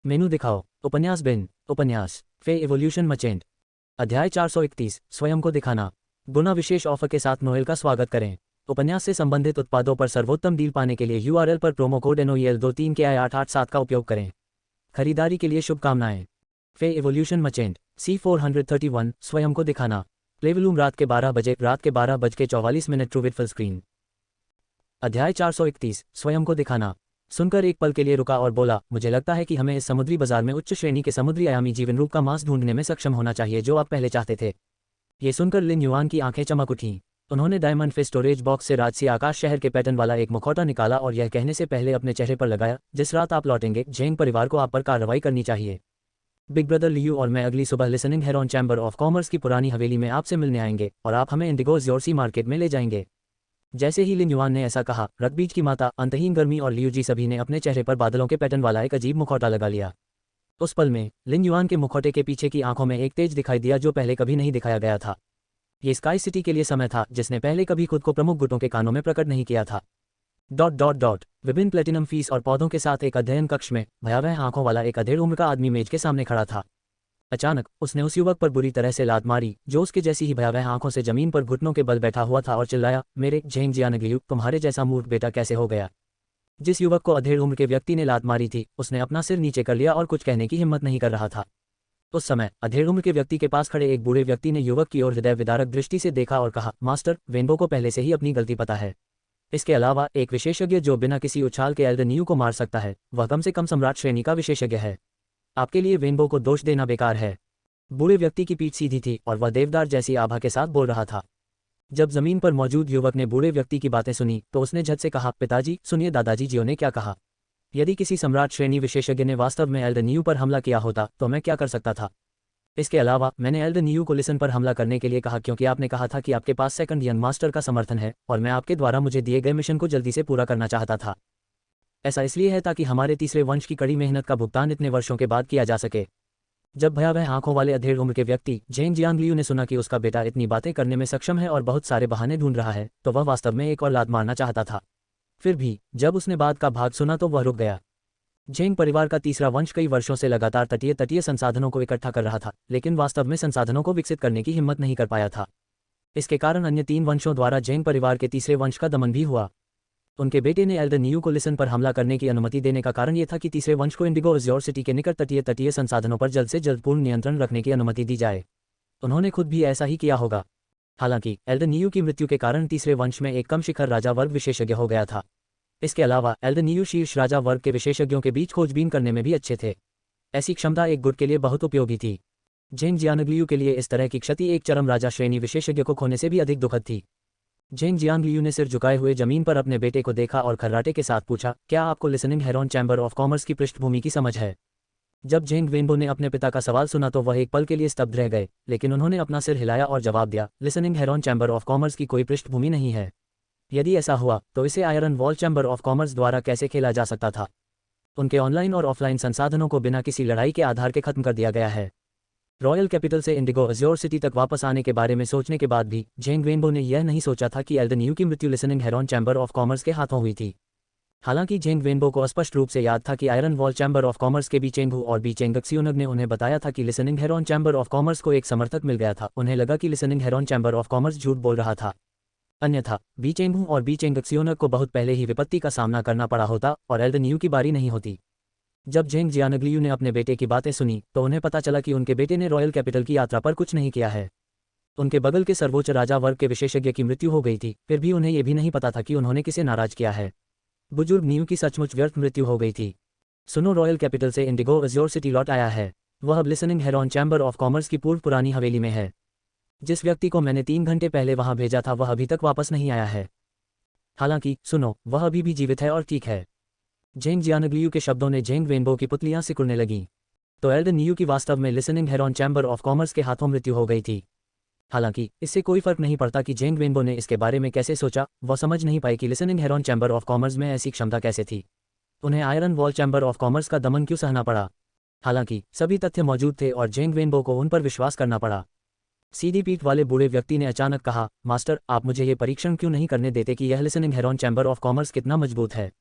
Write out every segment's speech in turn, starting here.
मेनू दिखाओ। उपन्यास बिन। उपन्यास फे एवोल्यूशन मचेंट। अध्याय 431 स्वयं को दिखाना। गुना विशेष ऑफर के साथ नोएल का स्वागत करें। उपन्यास से संबंधित उत्पादों पर सर्वोत्तम डील पाने के लिए यूआरएल पर प्रोमो कोड NOEL23 के I887 का उपयोग करें। खरीदारी के लिए शुभकामनाएं। फे एवोल्यूशन मचेंट C431 स्वयं को दिखाना। प्लेवलूम रात के 12:44 ट्रू विथ फुल स्क्रीन। अध्याय 431 स्वयं को दिखाना। सुनकर एक पल के लिए रुका और बोला, मुझे लगता है कि हमें इस समुद्री बाजार में उच्च श्रेणी के समुद्री आयामी जीवन रूप का मांस ढूंढने में सक्षम होना चाहिए जो आप पहले चाहते थे। ये सुनकर लिन युआन की आंखें चमक उठीं। उन्होंने डायमंड फिश स्टोरेज बॉक्स से राजसी आकाश शहर के पैटर्न वाला एक मुखौटा निकाला और यह कहने से पहले अपने चेहरे पर लगाया, जिस रात आप लौटेंगे जेंग परिवार को आप पर कार्रवाई करनी चाहिए। बिग ब्रदर लियू और मैं अगली सुबह listening heron chamber of commerce की पुरानी हवेली में आपसे मिलने आएंगे और आप हमें इंडिगो ज़्योर मार्केट में ले जाएंगे। जैसे ही लिन युआन ने ऐसा कहा, रकबीज की माता, अंतहीन गर्मी और लियू जी सभी ने अपने चेहरे पर बादलों के पैटर्न वाला एक अजीब मुखौटा लगा लिया। उस पल में लिन युआन के मुखौटे के पीछे की आंखों में एक तेज दिखाई दिया जो पहले कभी नहीं दिखाया गया था। ये स्काई सिटी के लिए समय था जिसने पहले कभी खुद को प्रमुख गुटों के कानों में प्रकट नहीं किया था। विभिन्न प्लेटिनम फीस और पौधों के साथ एक अध्ययन कक्ष में भयावह आंखों वाला एक अधेड़ उम्र का आदमी मेज के सामने खड़ा था। अचानक उसने उस युवक पर बुरी तरह से लात मारी जो उसके जैसी ही भयावह आंखों से जमीन पर घुटनों के बल बैठा हुआ था और चिल्लाया, मेरे झेंग जियानग्लियू, तुम्हारे जैसा मूर्ख बेटा कैसे हो गया। जिस युवक को अधेड़ उम्र के व्यक्ति ने लात मारी थी उसने अपना सिर नीचे कर लिया और कुछ कहने की हिम्मत नहीं कर रहा था। उस समय अधेड़ उम्र के व्यक्ति के पास खड़े एक बूढ़े व्यक्ति ने युवक की ओर हृदय विदारक दृष्टि से देखा और कहा, मास्टर, वेनबो को पहले से ही अपनी गलती पता है। इसके अलावा एक विशेषज्ञ जो बिना किसी उछाल के एल्डर न्यू को मार सकता है वह कम से कम सम्राट श्रेणी का विशेषज्ञ है। आपके लिए वेनबो को दोष देना बेकार है। बूढ़े व्यक्ति की पीठ सीधी थी और वह देवदार जैसी आभा के साथ बोल रहा था। जब जमीन पर मौजूद युवक ने बूढ़े व्यक्ति की बातें सुनी तो उसने झट से कहा, पिताजी सुनिए, दादाजी जियो ने क्या कहा। यदि किसी सम्राट श्रेणी विशेषज्ञ ने वास्तव में एल्डर न्यू पर हमला किया होता तो मैं क्या कर सकता था। इसके अलावा मैंने एल्डर न्यू को लिसन पर हमला करने के लिए कहा क्योंकि आपने कहा था कि आपके पास सेकंड यंग मास्टर का समर्थन है और मैं आपके द्वारा मुझे दिए गए मिशन को जल्दी से पूरा करना चाहता था। ऐसा इसलिए है ताकि हमारे तीसरे वंश की कड़ी मेहनत का भुगतान इतने वर्षों के बाद किया जा सके। जब भयावह आंखों वाले अधेड़ उम्र के व्यक्ति झेंग जियांगलियू ने सुना कि उसका बेटा इतनी बातें करने में सक्षम है और बहुत सारे बहाने ढूंढ रहा है तो वह वास्तव में एक और लात मारना चाहता था। फिर भी जब उसने बात का भाग सुना तो वह रुक गया। झेंग परिवार का तीसरा वंश कई वर्षों से लगातार तटीय संसाधनों को इकट्ठा कर रहा था लेकिन वास्तव में संसाधनों को विकसित करने की हिम्मत नहीं कर पाया था। इसके कारण अन्य 3 वंशों द्वारा झेंग परिवार के तीसरे वंश का दमन भी हुआ। उनके बेटे ने एल्डर न्यू को लिसन पर हमला करने की अनुमति देने का कारण यह था कि तीसरे वंश को इंडिगो ज़्योर सिटी के निकट तटीय संसाधनों पर जल्द से जल्द पूर्ण नियंत्रण रखने की अनुमति दी जाए। उन्होंने खुद भी ऐसा ही किया होगा। हालांकि एल्डर न्यू की मृत्यु के कारण तीसरे वंश में एक कम शिखर राजा वर्ग विशेषज्ञ हो गया था। इसके अलावा एल्डर न्यू शीर्ष राजा वर्ग के विशेषज्ञों के बीच खोजबीन करने में भी अच्छे थे। ऐसी क्षमता एक गुट के लिए बहुत उपयोगी थी। झेंग जियांगलियू के लिए इस तरह की क्षति एक चरम राजा श्रेणी विशेषज्ञ को खोने से भी अधिक दुखद थी। झेंग जियांगलियू ने सिर झुकाए हुए जमीन पर अपने बेटे को देखा और खर्राटे के साथ पूछा, क्या आपको listening heron chamber of commerce की पृष्ठभूमि की समझ है। जब झेंग वेनबो ने अपने पिता का सवाल सुना तो वह एक पल के लिए स्तब्ध रह गए लेकिन उन्होंने अपना सिर हिलाया और जवाब दिया, listening heron chamber of commerce की कोई पृष्ठभूमि नहीं है। यदि ऐसा हुआ तो इसे iron wall chamber of commerce द्वारा कैसे खेला जा सकता था। उनके ऑनलाइन और ऑफलाइन संसाधनों को बिना किसी लड़ाई के आधार के खत्म कर दिया गया है। रॉयल कैपिटल से इंडिगो ज़्योर सिटी तक वापस आने के बारे में सोचने के बाद भी झेंग वेनबो ने यह नहीं सोचा था कि एल्डर न्यू की मृत्यु listening heron chamber of commerce के हाथों हुई थी। हालांकि झेंग वेनबो को स्पष्ट रूप से याद था कि iron wall chamber of commerce के बीचेंगहू और बीचेंगक्सियोनग ने उन्हें बताया था कि listening heron chamber of commerce को एक समर्थक मिल गया था। उन्हें लगा कि listening heron chamber of commerce झूठ बोल रहा था। अन्यथा बीचेंगहू और बीचेंगक्सियोनग को बहुत पहले ही विपत्ति का सामना करना पड़ा होता और एल्डर न्यू की बारी नहीं होती। जब झेंग जियांगलियू ने अपने बेटे की बातें सुनी तो उन्हें पता चला कि उनके बेटे ने रॉयल कैपिटल की यात्रा पर कुछ नहीं किया है। उनके बगल के सर्वोच्च राजा वर्ग के विशेषज्ञ की मृत्यु हो गई थी, फिर भी उन्हें यह भी नहीं पता था कि उन्होंने किसे नाराज किया है। बुजुर्ग न्यू की सचमुच व्यर्थ मृत्यु हो गई थी। सुनो, रॉयल कैपिटल से इंडिगो ज़्योर सिटी लौट आया है। वह अब listening heron chamber of commerce की पूर्व पुरानी हवेली में है। जिस व्यक्ति को मैंने 3 घंटे पहले वहां भेजा था वह अभी तक वापस नहीं आया है। हालांकि सुनो, वह अभी भी जीवित है और ठीक है। झेंग जियांगलियू के शब्दों ने झेंग वेनबो की पुतलियां सिकुड़ने लगीं। तो एल्डर न्यू की वास्तव में listening heron chamber of commerce के हाथों मृत्यु हो गई थी। हालांकि इससे कोई फर्क नहीं पड़ता कि झेंग वेनबो ने इसके बारे में कैसे सोचा। वह समझ नहीं पाई कि listening heron chamber of commerce में ऐसी क्षमता कैसे थी। उन्हें iron wall chamber of commerce का दमन क्यों सहना पड़ा। हालांकि सभी तथ्य मौजूद थे और झेंग वेनबो को उन पर विश्वास करना पड़ा। सीधी पीठ वाले बूढ़े व्यक्ति ने अचानक कहा, मास्टर, आप मुझे ये परीक्षण क्यों नहीं करने देते कि यह listening heron chamber of commerce कितना मजबूत है।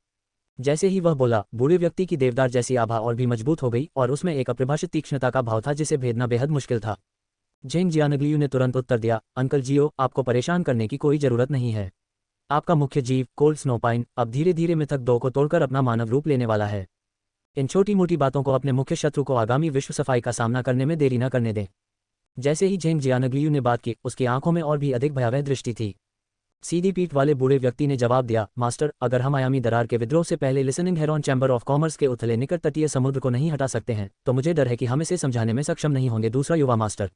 जैसे ही वह बोला, बूढ़े व्यक्ति की देवदार जैसी आभा और भी मजबूत हो गई और उसमें एक अपरिभाषित तीक्ष्णता का भाव था जिसे भेदना बेहद मुश्किल था। झेंग जियानग्लियू ने तुरंत उत्तर दिया, अंकल जियो, आपको परेशान करने की कोई जरूरत नहीं है। आपका मुख्य जीव कोल्ड स्नोपाइन अब धीरे धीरे मिथक 2 को तोड़कर अपना मानव रूप लेने वाला है। इन छोटी मोटी बातों को अपने मुख्य शत्रु को आगामी विश्व सफाई का सामना करने में देरी न करने दें। जैसे ही झेंग जियानग्लियू ने बात की, उसकी आंखों में और भी अधिक भयावह दृष्टि थी। सीधी पीठ वाले बूढ़े व्यक्ति ने जवाब दिया, मास्टर, अगर हम आयामी दरार के विद्रोह से पहले listening heron chamber of commerce के उथले निकट तटीय समुद्र को नहीं हटा सकते हैं, तो मुझे डर है कि हम इसे समझाने में सक्षम नहीं होंगे। दूसरा युवा मास्टर।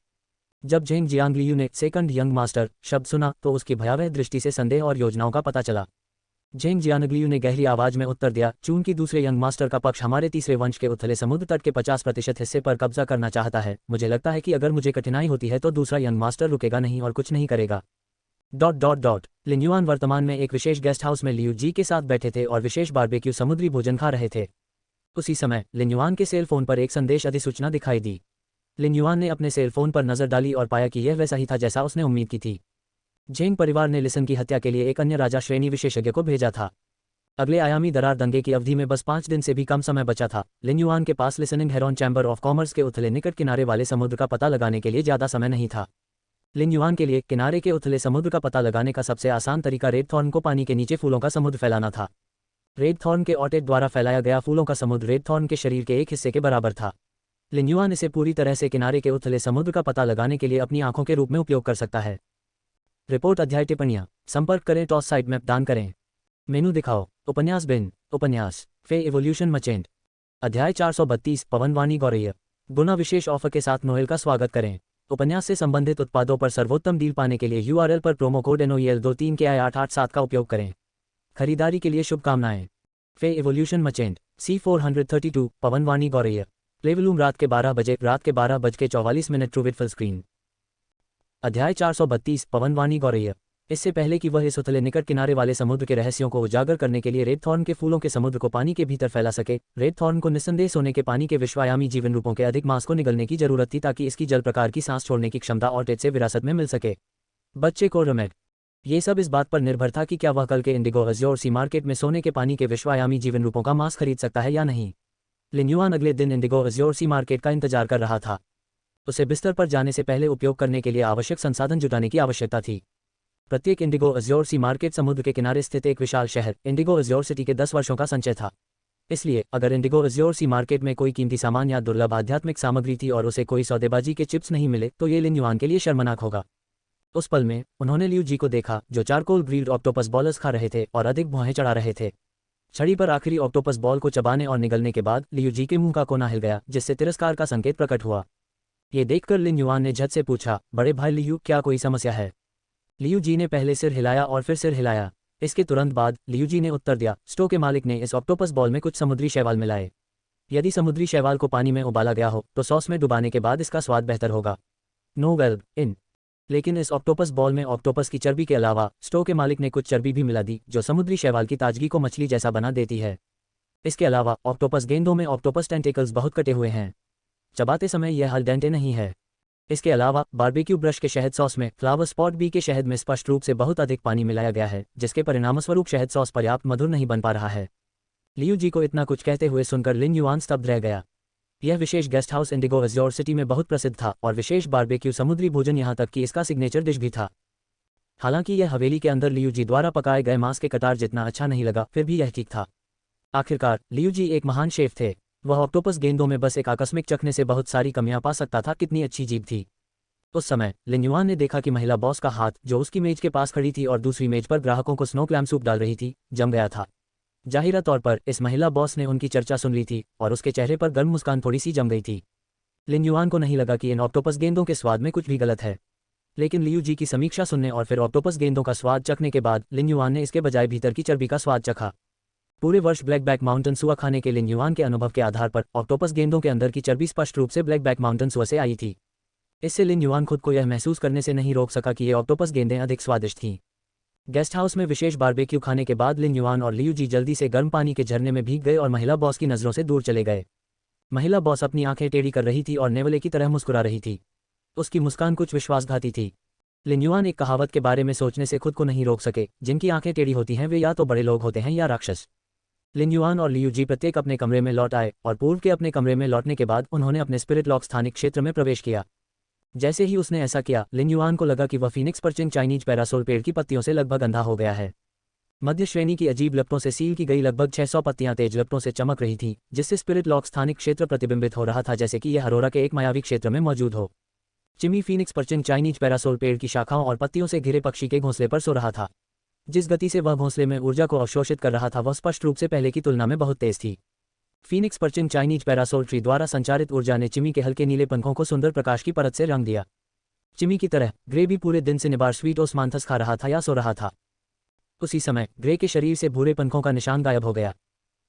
जब झेंग जियांगलियू ने सेकंड यंग मास्टर शब्द सुना तो उसकी भयावह दृष्टि से संदेह और योजनाओं का पता चला। झेंग जियांगलियू ने गहरी आवाज में उत्तर दिया, चूंकि दूसरे यंग मास्टर का पक्ष हमारे तीसरे वंश के उथले समुद्र तट के 50% हिस्से पर कब्जा करना चाहता है, मुझे लगता है कि अगर मुझे कठिनाई होती है तो दूसरा यंग मास्टर रुकेगा नहीं और कुछ नहीं करेगा। लिन युआन वर्तमान में एक विशेष गेस्ट हाउस में लियू जी के साथ बैठे थे और विशेष बारबेक्यू समुद्री भोजन खा रहे थे। उसी समय लिन युआन के सेल फोन पर एक संदेश अधिसूचना दिखाई दी। लिन युआन ने अपने सेल फोन पर नजर डाली और पाया कि यह वैसा ही था जैसा उसने उम्मीद की थी। झेंग परिवार ने लिसन की हत्या के लिए एक अन्य राजा श्रेणी विशेषज्ञ को भेजा था। अगले आयामी दरार दंगे की अवधि में बस 5 दिन से भी कम समय बचा था। लिन युआन के पास listening heron chamber of commerce के उथले निकट किनारे वाले समुद्र का पता लगाने के लिए ज्यादा समय नहीं था। लिन युआन के लिए किनारे के उथले समुद्र का पता लगाने का सबसे आसान तरीका रेड थॉर्न को पानी के नीचे फूलों का समुद्र फैलाना था। रेड थॉर्न के ऑटेट द्वारा फैलाया गया फूलों का समुद्र रेड थॉर्न के शरीर के एक हिस्से के बराबर था। लिन युआन इसे पूरी तरह से किनारे के उथले समुद्र का पता लगाने के लिए अपनी आंखों के रूप में उपयोग कर सकता है। रिपोर्ट अध्याय टिप्पणियां संपर्क करें टॉस साइट मैप दान करें मेनू दिखाओ उपन्यास बिन उपन्यास फे इवोल्यूशन मचेंट अध्याय 432 पवनवाणी गौरैया गुना विशेष ऑफर के साथ नोएल का स्वागत करें। उपन्यास से संबंधित उत्पादों पर सर्वोत्तम डील पाने के लिए URL पर प्रोमो कोड NOEL23 के I887 का उपयोग करें। खरीदारी के लिए शुभकामनाएं। फे इवोल्यूशन मचेंट C432 पवनवाणी गौरैया प्लेवलूम रात के 12:44 ट्रूविट फुल स्क्रीन। अध्याय 432 पवनवाणी गौरैया। इससे पहले कि वह इस उथले निकट किनारे वाले समुद्र के रहस्यों को उजागर करने के लिए रेड थॉर्न के फूलों के समुद्र को पानी के भीतर फैला सके, रेड थॉर्न को निस्संदेह सोने के पानी के विश्वायामी जीवन रूपों के अधिक मांस को निगलने की जरूरत थी ताकि इसकी जल प्रकार की सांस छोड़ने की क्षमता ऑर्टेट से विरासत में मिल सके। बच्चे को रोमेट। ये सब इस बात पर निर्भर था कि क्या वह कल के इंडिगो अज्योर सी मार्केट में सोने के पानी के विश्वायामी जीवन रूपों का मांस खरीद सकता है या नहीं। लिन युआन अगले दिन इंडिगो अज्योर सी मार्केट का इंतजार कर रहा था। उसे बिस्तर पर जाने से पहले उपयोग करने के लिए आवश्यक संसाधन जुटाने की आवश्यकता थी। प्रत्येक इंडिगो अज्योर सी मार्केट समुद्र के किनारे स्थित एक विशाल शहर इंडिगो अज्योर सिटी के 10 वर्षों का संचय था। इसलिए अगर इंडिगो अज्योर सी मार्केट में कोई कीमती सामान या दुर्लभ आध्यात्मिक सामग्री थी और उसे कोई सौदेबाजी के चिप्स नहीं मिले तो ये लिन युआन के लिए शर्मनाक होगा। उस पल में उन्होंने लियू जी को देखा जो चारकोल ग्रिल्ड ऑक्टोपस बॉलर्स खा रहे थे और अधिक भौहें चढ़ा रहे थे। छड़ी पर आखिरी ऑक्टोपस बॉल को चबाने और निगलने के बाद लियू जी के मुंह का कोना हिल गया जिससे तिरस्कार का संकेत प्रकट हुआ। ये देखकर लिन युआन ने झट से पूछा, बड़े भाई लियू, क्या कोई समस्या है? लियू जी ने पहले सिर हिलाया और फिर सिर हिलाया। इसके तुरंत बाद लियू जी ने उत्तर दिया, स्टो के मालिक ने इस ऑक्टोपस बॉल में कुछ समुद्री शैवाल मिलाए। यदि समुद्री शैवाल को पानी में उबाला गया हो तो सॉस में डुबाने के बाद इसका स्वाद बेहतर होगा। नो वेल इन लेकिन इस ऑक्टोपस बॉल में ऑक्टोपस की चर्बी के अलावा स्टो के मालिक ने कुछ चर्बी भी मिला दी जो समुद्री शैवाल की ताजगी को मछली जैसा बना देती है। इसके अलावा ऑक्टोपस गेंदों में ऑक्टोपस टेंटेकल्स बहुत कटे हुए हैं। चबाते समय यह हल डेंटे नहीं है। इसके अलावा बारबेक्यू ब्रश के शहद सॉस में फ्लावर स्पॉट बी के शहद में स्पष्ट रूप से बहुत अधिक पानी मिलाया गया है जिसके परिणामस्वरूप शहद सॉस पर्याप्त मधुर नहीं बन पा रहा है। लियू जी को इतना कुछ कहते हुए सुनकर लिन युआन स्तब्ध रह गया। यह विशेष guest house Indigo Azure City में बहुत प्रसिद्ध था और विशेष बारबेक्यू समुद्री भोजन यहाँ तक कि इसका सिग्नेचर डिश भी था। हालांकि यह हवेली के अंदर लियू जी द्वारा पकाए गए मांस के कटार जितना अच्छा नहीं लगा, फिर भी यह ठीक था। आखिरकार लियू जी एक महान शेफ थे। वह ऑक्टोपस गेंदों में बस एक आकस्मिक चखने से बहुत सारी कमियां पा सकता था। कितनी अच्छी जीभ थी। उस समय लिन युआन ने देखा कि महिला बॉस का हाथ जो उसकी मेज के पास खड़ी थी और दूसरी मेज पर ग्राहकों को स्नो क्लैम सूप डाल रही थी, जम गया था। जाहिरा तौर पर इस महिला बॉस ने उनकी चर्चा सुन ली थी और उसके चेहरे पर गर्म मुस्कान थोड़ी सी जम गई थी। लिन युआन को नहीं लगा कि इन ऑक्टोपस गेंदों के स्वाद में कुछ भी गलत है, लेकिन लियू जी की समीक्षा सुनने और फिर ऑक्टोपस गेंदों का स्वाद चखने के बाद लिन युआन ने इसके बजाय भीतर की चर्बी का स्वाद चखा। पूरे वर्ष ब्लैक बैक माउंटेन सुआ खाने के लिन युआन के अनुभव के आधार पर ऑक्टोपस गेंदों के अंदर की चर्बी स्पष्ट रूप से ब्लैक बैक माउंटेन सुआ से आई थी। इससे लिन युआन खुद को यह महसूस करने से नहीं रोक सका कि ये ऑक्टोपस गेंदें अधिक स्वादिष्ट थीं। गेस्ट हाउस में विशेष बारबेक्यू खाने के बाद लिन युआन और लियू जी जल्दी से गर्म पानी के झरने में भीग गए और महिला बॉस की नज़रों से दूर चले गए। महिला बॉस अपनी आंखें टेढ़ी कर रही थी और नेवले की तरह मुस्कुरा रही थी। उसकी मुस्कान कुछ विश्वासघाती थी। लिन युआन एक कहावत के बारे में सोचने से खुद को नहीं रोक सके, जिनकी आंखें टेढ़ी होती हैं वे या तो बड़े लोग होते हैं या राक्षस। लिन युआन और लियू जी प्रत्येक अपने कमरे में लौट आए और पूर्व के अपने कमरे में लौटने के बाद उन्होंने अपने स्पिरिट लॉक स्थानिक क्षेत्र में प्रवेश किया। जैसे ही उसने ऐसा किया, लिन युआन को लगा कि वह फीनिक्स परचिंग चाइनीज पैरासोल पेड़ की पत्तियों से लगभग अंधा हो गया है। मध्य श्रेणी की अजीब लपटों से सील की गई लगभग 600 पत्तियां तेज लपटों से चमक रही थीं, जिससे स्पिरिट लॉक स्थानिक क्षेत्र प्रतिबिंबित हो रहा था जैसे कि यह अरोरा के एक मायावी क्षेत्र में मौजूद हो। चिमी फीनिक्स परचिंग चाइनीज पैरासोल पेड़ की शाखाओं और पत्तियों से घिरे पक्षी के घोंसले पर सो रहा था। जिस गति से वह घोंसले में ऊर्जा को अवशोषित कर रहा था वह स्पष्ट रूप से पहले की तुलना में बहुत तेज थी। फीनिक्स परचिंग चाइनीज पैरासोल ट्री द्वारा संचारित ऊर्जा ने चिमी के हल्के नीले पंखों को सुंदर प्रकाश की परत से रंग दिया। चिमी की तरह ग्रे भी पूरे दिन सिनेबार स्वीट ओस्मांथस खा रहा था या सो रहा था। उसी समय ग्रे के शरीर से भूरे पंखों का निशान गायब हो गया।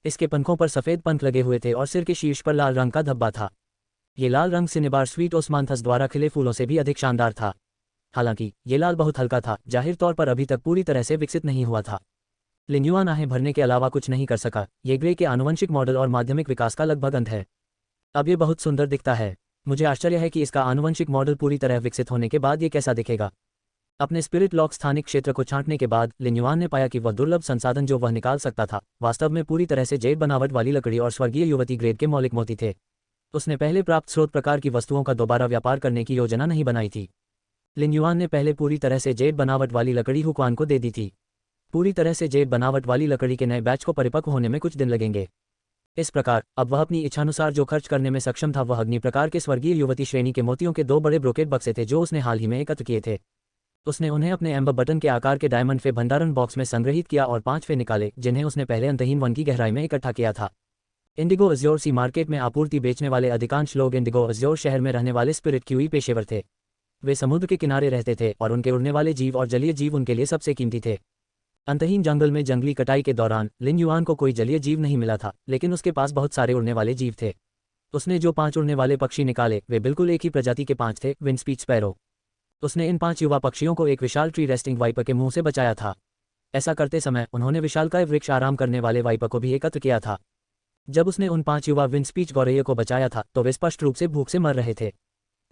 इसके पंखों पर सफेद पंख लगे हुए थे और सिर के शीर्ष पर लाल रंग का धब्बा था। ये लाल रंग सिनेबार स्वीट ओस्मांथस द्वारा खिले फूलों से भी अधिक शानदार था। हालांकि ये लाल बहुत हल्का था, जाहिर तौर पर अभी तक पूरी तरह से विकसित नहीं हुआ था। लिन युआन आहें भरने के अलावा कुछ नहीं कर सका। ये ग्रे के आनुवंशिक मॉडल और माध्यमिक विकास का लगभग अंत है। अब ये बहुत सुंदर दिखता है। मुझे आश्चर्य है कि इसका आनुवंशिक मॉडल पूरी तरह विकसित होने के बाद ये कैसा दिखेगा। अपने स्पिरिट लॉक स्थानिक क्षेत्र को छांटने के बाद लिन युआन ने पाया कि वह दुर्लभ संसाधन जो वह निकाल सकता था वास्तव में पूरी तरह से जेड बनावट वाली लकड़ी और स्वर्गीय युवती ग्रेड के मौलिक मोती थे। उसने पहले प्राप्त स्रोत प्रकार की वस्तुओं का दोबारा व्यापार करने की योजना नहीं बनाई थी। लिन युआन ने पहले पूरी तरह से जेड बनावट वाली लकड़ी हुक्वान को दे दी थी। पूरी तरह से जेड बनावट वाली लकड़ी के नए बैच को परिपक्व होने में कुछ दिन लगेंगे। इस प्रकार अब वह अपनी इच्छानुसार जो खर्च करने में सक्षम था वह अग्नि प्रकार के स्वर्गीय युवती श्रेणी के मोतियों के 2 बड़े ब्रोकेट बक्से थे जो उसने हाल ही में एकत्र किए थे। उसने उन्हें अपने एम्बर बटन के आकार के डायमंड फे भंडारण बॉक्स में संग्रहित किया और 5 फे निकाले जिन्हें उसने पहले अंतहीन वन की गहराई में इकट्ठा किया था। इंडिगो अज्योर सी मार्केट में आपूर्ति बेचने वाले अधिकांश लोग इंडिगो अज्योर शहर में रहने वाले स्पिरिट क्यूई पेशेवर थे। वे समुद्र के किनारे रहते थे और उनके उड़ने वाले जीव और जलीय जीव उनके लिए सबसे कीमती थे। अंतहीन जंगल में जंगली कटाई के दौरान लिन युआन को कोई जलीय जीव नहीं मिला था, लेकिन उसके पास बहुत सारे उड़ने वाले जीव थे। उसने जो 5 उड़ने वाले पक्षी निकाले वे बिल्कुल एक ही प्रजाति के 5 थे, विंड स्पीच स्पैरो। उसने इन 5 युवा पक्षियों को एक विशाल ट्री रेस्टिंग वाइपर के मुंह से बचाया था। ऐसा करते समय उन्होंने विशालकाय वृक्ष आराम करने वाले वाइपर को भी एकत्र किया था। जब उसने उन 5 युवा विंड स्पीच गौरैया को बचाया था तो वे स्पष्ट रूप से भूख से मर रहे थे।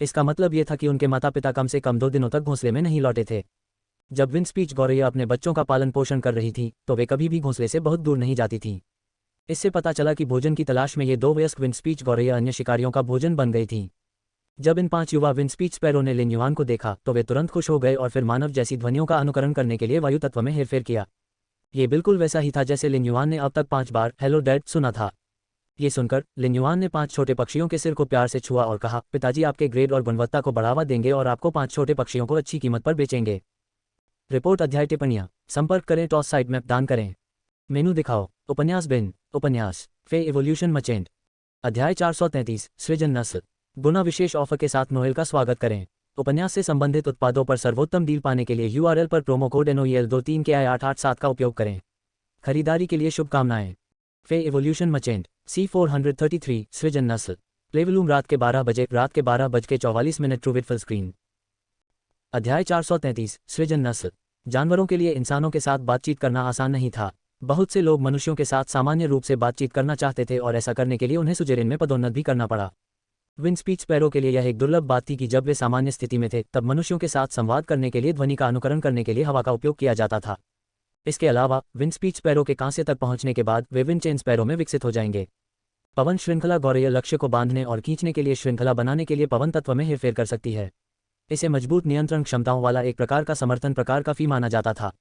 इसका मतलब यह था कि उनके माता पिता कम से कम 2 दिनों तक घोंसले में नहीं लौटे थे। जब विंड स्पीच गौरैया अपने बच्चों का पालन पोषण कर रही थी तो वे कभी भी घोंसले से बहुत दूर नहीं जाती थीं। इससे पता चला कि भोजन की तलाश में ये 2 वयस्क विंड स्पीच गौरैया अन्य शिकारियों का भोजन बन गई थीं। जब इन 5 युवा विंड स्पीच स्पैरो ने लिन युआन को देखा तो वे तुरंत खुश हो गए और फिर मानव जैसी ध्वनियों का अनुकरण करने के लिए वायु तत्व में हेरफेर किया। ये बिल्कुल वैसा ही था जैसे लिन युआन ने अब तक 5 बार हेलो डैड सुना था। ये सुनकर लिन युआन ने 5 छोटे पक्षियों के सिर को प्यार से छुआ और कहा, पिताजी आपके ग्रेड और गुणवत्ता को बढ़ावा देंगे और आपको 5 छोटे पक्षियों को अच्छी कीमत पर बेचेंगे। रिपोर्ट अध्याय टिप्पणियां संपर्क करें टॉस साइट मैप दान करें मेनू दिखाओ उपन्यास बिन उपन्यास फे इवोल्यूशन मचेंट अध्याय 433 सृजन नस्ल गुना विशेष ऑफर के साथ नोएल का स्वागत करें। उपन्यास से संबंधित उत्पादों पर सर्वोत्तम डील पाने के लिए URL पर प्रोमो कोड NOEL23 के I887 का उपयोग करें। खरीदारी के लिए शुभकामनाएं। फे इवोल्यूशन मचेंट C433 सृजन नस्ल प्लेवलूम रात के 12:44 ट्रू विथ फुल स्क्रीन। अध्याय 433 सृजन नस्ल जानवरों के लिए इंसानों के साथ बातचीत करना आसान नहीं था। बहुत से लोग मनुष्यों के साथ सामान्य रूप से बातचीत करना चाहते थे और ऐसा करने के लिए उन्हें सुजेरिन में पदोन्नत भी करना पड़ा। विंड स्पीच स्पैरो के लिए यह एक दुर्लभ बात थी कि जब वे सामान्य स्थिति में थे तब मनुष्यों के साथ संवाद करने के लिए ध्वनि का अनुकरण करने के लिए हवा का उपयोग किया जाता था। इसके अलावा विंड स्पीच स्पैरो के कांसे तक पहुंचने के बाद वे विंड चेन स्पैरो में विकसित हो जाएंगे। पवन श्रृंखला गौरैया लक्ष्य को बांधने और खींचने के लिए श्रृंखला बनाने के लिए पवन तत्व में हेरफेर कर सकती है। इसे मजबूत नियंत्रण क्षमताओं वाला एक प्रकार का समर्थन प्रकार का फी माना जाता था।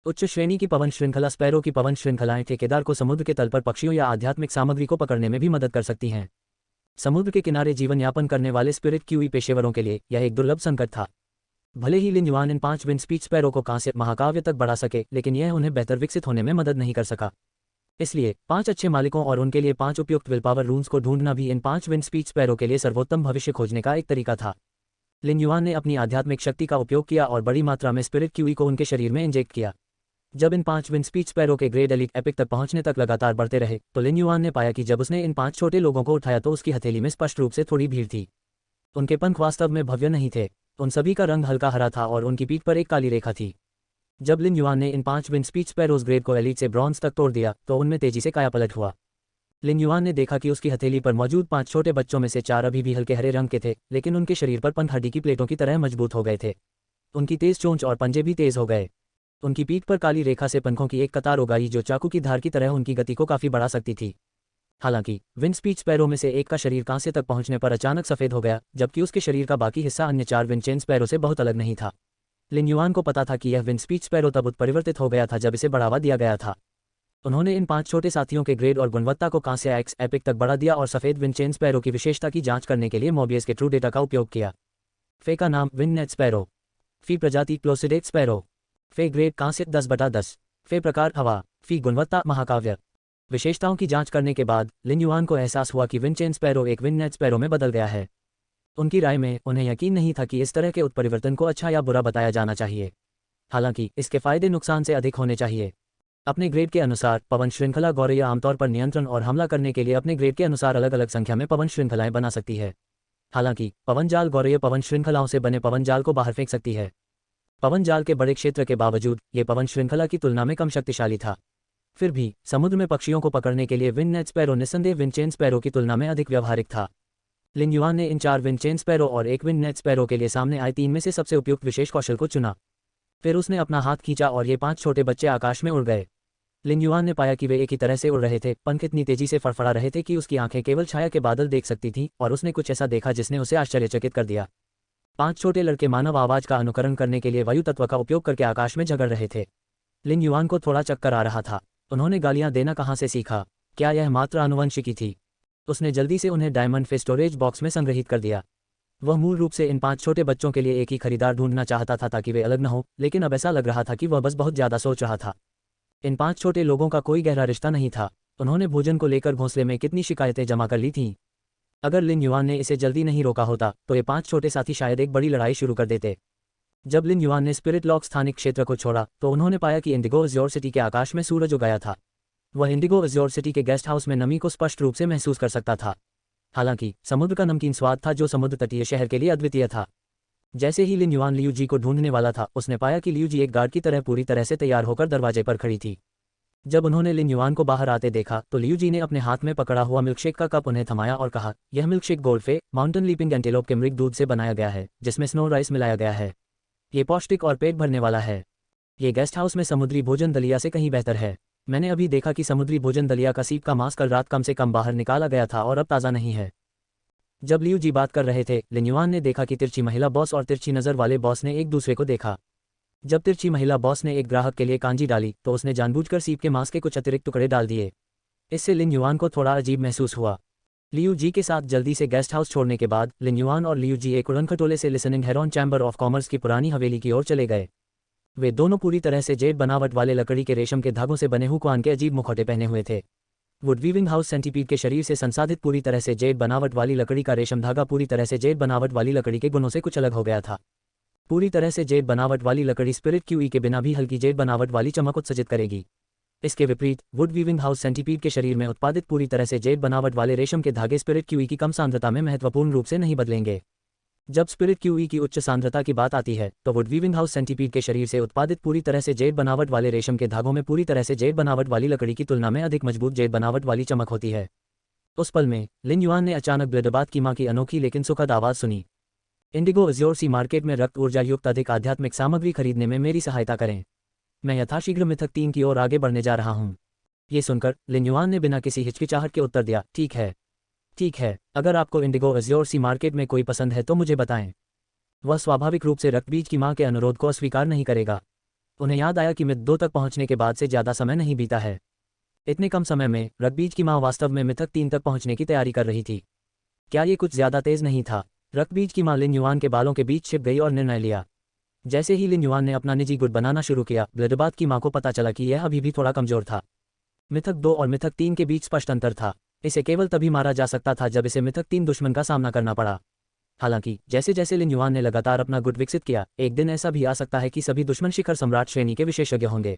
उच्च श्रेणी की पवन श्रृंखला स्पैरो की पवन श्रृंखलाएं ठेकेदार को समुद्र के तल पर पक्षियों या आध्यात्मिक सामग्री को पकड़ने में भी मदद कर सकती हैं। समुद्र के किनारे जीवन यापन करने वाले स्पिरिट क्यूई पेशेवरों के लिए यह एक दुर्लभ संकट था। भले ही लिन युआन इन 5 विंड स्पीच स्पैरो को कांस्य महाकाव्य तक बढ़ा सके, लेकिन यह उन्हें बेहतर विकसित होने में मदद नहीं कर सका। इसलिए 5 अच्छे मालिकों और उनके लिए 5 उपयुक्त विल पावर रून्स को ढूंढना भी इन 5 विंड स्पीच स्पैरो के लिए सर्वोत्तम भविष्य खोजने का एक तरीका था। लिन युआन ने अपनी आध्यात्मिक शक्ति का उपयोग किया और बड़ी मात्रा में स्पिरिट क्यूई को उनके शरीर में इंजेक्ट किया। जब इन 5 विंड स्पीच स्पैरो के ग्रेड एलिट एपिक तक पहुंचने तक लगातार बढ़ते रहे तो लिन युआन ने पाया कि जब उसने इन 5 छोटे लोगों को उठाया तो उसकी हथेली में स्पष्ट रूप से थोड़ी भीड़ थी। उनके पंख वास्तव में भव्य नहीं थे। उन सभी का रंग हल्का हरा था और उनकी पीठ पर एक काली रेखा थी। जब लिन युआन ने इन 5 विंड स्पीच स्पैरोज ग्रेड को एलिट से ब्रॉन्ज तक तोड़ दिया तो उनमें तेजी से कायापलट हुआ। लिन युआन ने देखा कि उसकी हथेली पर मौजूद 5 छोटे बच्चों में से 4 अभी भी हल्के हरे रंग के थे, लेकिन उनके शरीर पर पंख हड्डी की प्लेटों की तरह मजबूत हो गए थे। उनकी तेज चोंच और पंजे भी तेज हो गए। उनकी पीठ पर काली रेखा से पंखों की एक कतार उगाई जो चाकू की धार की तरह उनकी गति को काफी बढ़ा सकती थी। हालांकि विंड स्पीच स्पैरो में से एक का शरीर कांसे तक पहुंचने पर अचानक सफेद हो गया, जबकि उसके शरीर का बाकी हिस्सा अन्य 4 विंडचेन स्पैरो से बहुत अलग नहीं था। लिन युआन को पता था कि यह विंड स्पीच स्पैरो तब उत्परिवर्तित हो गया था जब इसे बढ़ावा दिया गया था। उन्होंने इन 5 छोटे साथियों के ग्रेड और गुणवत्ता को कांस्य एक्स एपिक तक बढ़ा दिया और सफेद विंडचेन स्पैरो की विशेषता की जांच करने के लिए मोबियस के ट्रू डेटा का उपयोग किया। फे का नाम विंड नेट स्पैरो। फी प्रजाति क्लोसिडेट स्पैरो। फे ग्रेड कांस्य 10/10। फे प्रकार हवा। फी गुणवत्ता महाकाव्य। विशेषताओं की जांच करने के बाद लिन युआन को एहसास हुआ कि विंडचेन स्पैरो एक विंड नेट स्पैरो में बदल गया है। उनकी राय में उन्हें यकीन नहीं था कि इस तरह के उत्परिवर्तन को अच्छा या बुरा बताया जाना चाहिए। हालांकि इसके फायदे नुकसान से अधिक होने चाहिए। अपने ग्रेड के अनुसार पवन श्रृंखला गौरैया आमतौर पर नियंत्रण और हमला करने के लिए अपने ग्रेड के अनुसार अलग अलग संख्या में पवन श्रृंखलाएं बना सकती है। हालांकि पवन जाल गौरैया पवन श्रृंखलाओं से बने पवन जाल को बाहर फेंक सकती है। पवन जाल के बड़े क्षेत्र के बावजूद ये पवन श्रृंखला की तुलना में कम शक्तिशाली था। फिर भी समुद्र में पक्षियों को पकड़ने के लिए विंड नेट स्पैरो निस्संदेह विंडचेन स्पैरो की तुलना में अधिक व्यावहारिक था। लिन युआन ने इन 4 विंडचेन स्पैरो और एक विंड नेट स्पैरो के लिए सामने आए 3 में से सबसे उपयुक्त विशेष कौशल को चुना। फिर उसने अपना हाथ खींचा और ये 5 छोटे बच्चे आकाश में उड़ गए। लिन युआन ने पाया कि वे एक ही तरह से उड़ रहे थे, पंख इतनी तेजी से फड़फड़ा रहे थे कि उसकी आंखें केवल छाया के बादल देख सकती थीं, और उसने कुछ ऐसा देखा जिसने उसे आश्चर्यचकित कर दिया। 5 छोटे लड़के मानव आवाज का अनुकरण करने के लिए वायु तत्व का उपयोग करके आकाश में झगड़ रहे थे। लिन युआन को थोड़ा चक्कर आ रहा था। उन्होंने गालियां देना कहाँ से सीखा? क्या यह मात्र आनुवंशिकी थी? उसने जल्दी से उन्हें डायमंड फे स्टोरेज बॉक्स में संग्रहित कर दिया। वह मूल रूप से इन 5 छोटे बच्चों के लिए एक ही खरीदार ढूंढना चाहता था ताकि वे अलग न हो, लेकिन अब ऐसा लग रहा था कि वह बस बहुत ज्यादा सोच रहा था। इन 5 छोटे लोगों का कोई गहरा रिश्ता नहीं था। उन्होंने भोजन को लेकर घोंसले में कितनी शिकायतें जमा कर ली थीं। अगर लिन युआन ने इसे जल्दी नहीं रोका होता तो ये 5 छोटे साथी शायद एक बड़ी लड़ाई शुरू कर देते। जब लिन युआन ने स्पिरिट लॉक स्थानिक क्षेत्र को छोड़ा तो उन्होंने पाया कि इंडिगो अज्योर सिटी के आकाश में सूरज उगाया था। वह इंडिगो अज्योर सिटी के गेस्ट हाउस में नमी को स्पष्ट रूप से महसूस कर सकता था। हालांकि समुद्र का नमकीन स्वाद था जो समुद्र तटीय शहर के लिए अद्वितीय था। जैसे ही लिन युआन लियू जी को ढूंढने वाला था, उसने पाया कि लियू जी एक गार्ड की तरह पूरी तरह से तैयार होकर दरवाजे पर खड़ी थी। जब उन्होंने लिन युआन को बाहर आते देखा तो लियू जी ने अपने हाथ में पकड़ा हुआ मिल्कशेक का कप उन्हें थमाया और कहा, यह मिल्कशेक गोल्डफे माउंटेन लीपिंग एंटेलोप के मृग दूध से बनाया गया है जिसमें स्नो राइस मिलाया गया है। ये पौष्टिक और पेट भरने वाला है। ये गेस्ट हाउस में समुद्री भोजन दलिया से कहीं बेहतर है। मैंने अभी देखा कि समुद्री भोजन दलिया का सीप का मांस कल रात कम से कम बाहर निकाला गया था और अब ताज़ा नहीं है। जब लियू जी बात कर रहे थे, लिन युआन ने देखा कि तिरछी महिला बॉस और तिरछी नज़र वाले बॉस ने एक दूसरे को देखा। जब तिरछी महिला बॉस ने एक ग्राहक के लिए कांजी डाली तो उसने जानबूझकर सीप के मांस के कुछ अतिरिक्त टुकड़े डाल दिए। इससे लिन युआन को थोड़ा अजीब महसूस हुआ। लियू जी के साथ जल्दी से गेस्ट हाउस छोड़ने के बाद लिन युआन और लियू जी एक उड़न खटोले से listening heron chamber of commerce की पुरानी हवेली की ओर चले गए। वे दोनों पूरी तरह से जेड बनावट वाले लकड़ी के रेशम के धागों से बने हुक्वान के अजीब मुखौटे पहने हुए थे। वुड वीविंग हाउस सेंटीपीड के शरीर से संसाधित पूरी तरह से जेड बनावट वाली लकड़ी का रेशम धागा पूरी तरह से जेड बनावट वाली लकड़ी के गुणों से कुछ अलग हो गया था। पूरी तरह से जेड बनावट वाली लकड़ी स्पिरिट क्यूई के बिना भी हल्की जेड बनावट वाली चमक उत्सर्जित करेगी। इसके विपरीत वुड वीविंग हाउस सेंटीपीड के शरीर में उत्पादित पूरी तरह से जेड बनावट वाले रेशम के धागे स्पिरिट क्यूई की कम सांद्रता में महत्वपूर्ण रूप से नहीं बदलेंगे। जब स्पिरिट क्यूई की उच्च सांद्रता की बात आती है तो वुड वीविंग हाउस सेंटीपीड के शरीर से उत्पादित पूरी तरह से जेड बनावट वाले रेशम के धागों में पूरी तरह से जेड बनावट वाली लकड़ी की तुलना में अधिक मजबूत जेड बनावट वाली चमक होती है। उस पल में लिन युआन ने अचानक ब्लेडबात की मां की अनोखी लेकिन सुखद आवाज सुनी, इंडिगो अज्योर सी मार्केट में रक्त ऊर्जा युक्त अधिक आध्यात्मिक सामग्री खरीदने में मेरी सहायता करें। मैं यथाशीघ्र मिथक 3 की ओर आगे बढ़ने जा रहा हूँ। ये सुनकर लिन युआन ने बिना किसी हिचकिचाहट के उत्तर दिया, ठीक है, ठीक है, अगर आपको इंडिगो अज्योर सी मार्केट में कोई पसंद है तो मुझे बताएं। वह स्वाभाविक रूप से रक्तबीज की मां के अनुरोध को अस्वीकार नहीं करेगा। उन्हें याद आया कि मिथ 2 तक पहुंचने के बाद से ज्यादा समय नहीं बीता है। इतने कम समय में रक्तबीज की मां वास्तव में मिथक 3 तक पहुंचने की तैयारी कर रही थी। क्या ये कुछ ज्यादा तेज नहीं था? रक्तबीज की मां लिन युआन के बालों के बीच छिप गई और निर्णय लिया। जैसे ही लिन युआन ने अपना निजी गुट बनाना शुरू किया, ब्लेडबात की मां को पता चला कि यह अभी भी थोड़ा कमजोर था। मिथक 2 और मिथक 3 के बीच स्पष्ट अंतर था। इसे केवल तभी मारा जा सकता था जब इसे मिथक 3 दुश्मन का सामना करना पड़ा। हालांकि जैसे जैसे लिन युआन ने लगातार अपना गुट विकसित किया, एक दिन ऐसा भी आ सकता है कि सभी दुश्मन शिखर सम्राट श्रेणी के विशेषज्ञ होंगे।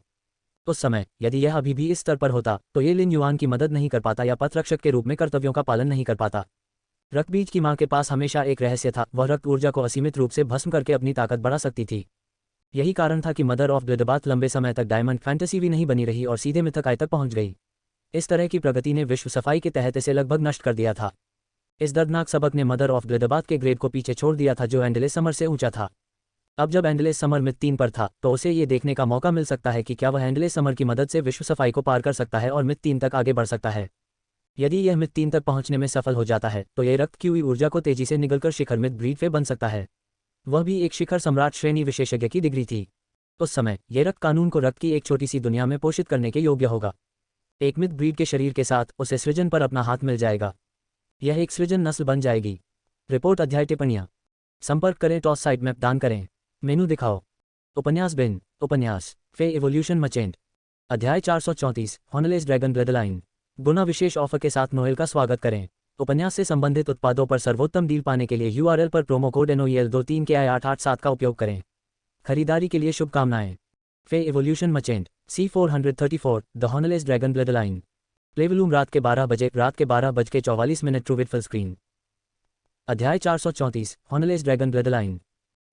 उस समय यदि यह अभी भी इस स्तर पर होता तो ये लिन युआन की मदद नहीं कर पाता या पथरक्षक के रूप में कर्तव्यों का पालन नहीं कर पाता। रक्तबीज की मां के पास हमेशा एक रहस्य था, वह रक्त ऊर्जा को असीमित रूप से भस्म करके अपनी ताकत बढ़ा सकती थी। यही कारण था कि मदर ऑफ ब्लेडबात लंबे समय तक डायमंड फैंटेसी भी नहीं बनी रही और सीधे मिथक आय तक पहुंच गई। इस तरह की प्रगति ने विश्व सफाई के तहत इसे लगभग नष्ट कर दिया था। इस दर्दनाक सबक ने मदर ऑफ ब्लेडबात के ग्रेड को पीछे छोड़ दिया था जो एंडले समर से ऊंचा था। अब जब एंडलेस समर मिथ 3 पर था तो उसे ये देखने का मौका मिल सकता है कि क्या वह एंडलेस समर की मदद से विश्व सफाई को पार कर सकता है और मिथ 3 तक आगे बढ़ सकता है। यदि यह मिथ 3 तक पहुंचने में सफल हो जाता है तो यह रक्त की हुई ऊर्जा को तेजी से निगलकर शिखर मिथ ब्रीड वे बन सकता है। वह भी एक शिखर सम्राट श्रेणी विशेषज्ञ की डिग्री थी। उस समय यह रक्त कानून को रक्त की एक छोटी सी दुनिया में पोषित करने के योग्य होगा। एक मिथ ब्रीड के शरीर के साथ उसे सृजन पर अपना हाथ मिल जाएगा। यह एक सृजन नस्ल बन जाएगी। रिपोर्ट अध्याय टिप्पणियाँ। संपर्क करें, टॉस साइड मैप दान करें, मेनू दिखाओ। उपन्यास बिन उपन्यास फे एवोल्यूशन मचेंट। अध्याय 434 हॉर्नलेस ड्रैगन ब्लडलाइन। गुना विशेष ऑफर के साथ नोएल का स्वागत करें। उपन्यास से संबंधित उत्पादों पर सर्वोत्तम डील पाने के लिए URL पर प्रोमो कोड NOEL23 के I887 का उपयोग करें। खरीदारी के लिए शुभकामनाएं। Fey Evolution Merchant C434 the hornless dragon bloodline. प्लेवलूम रात के 12 बजे 12:44 ट्रू विद फुल स्क्रीन। अध्याय 434 hornless dragon bloodline.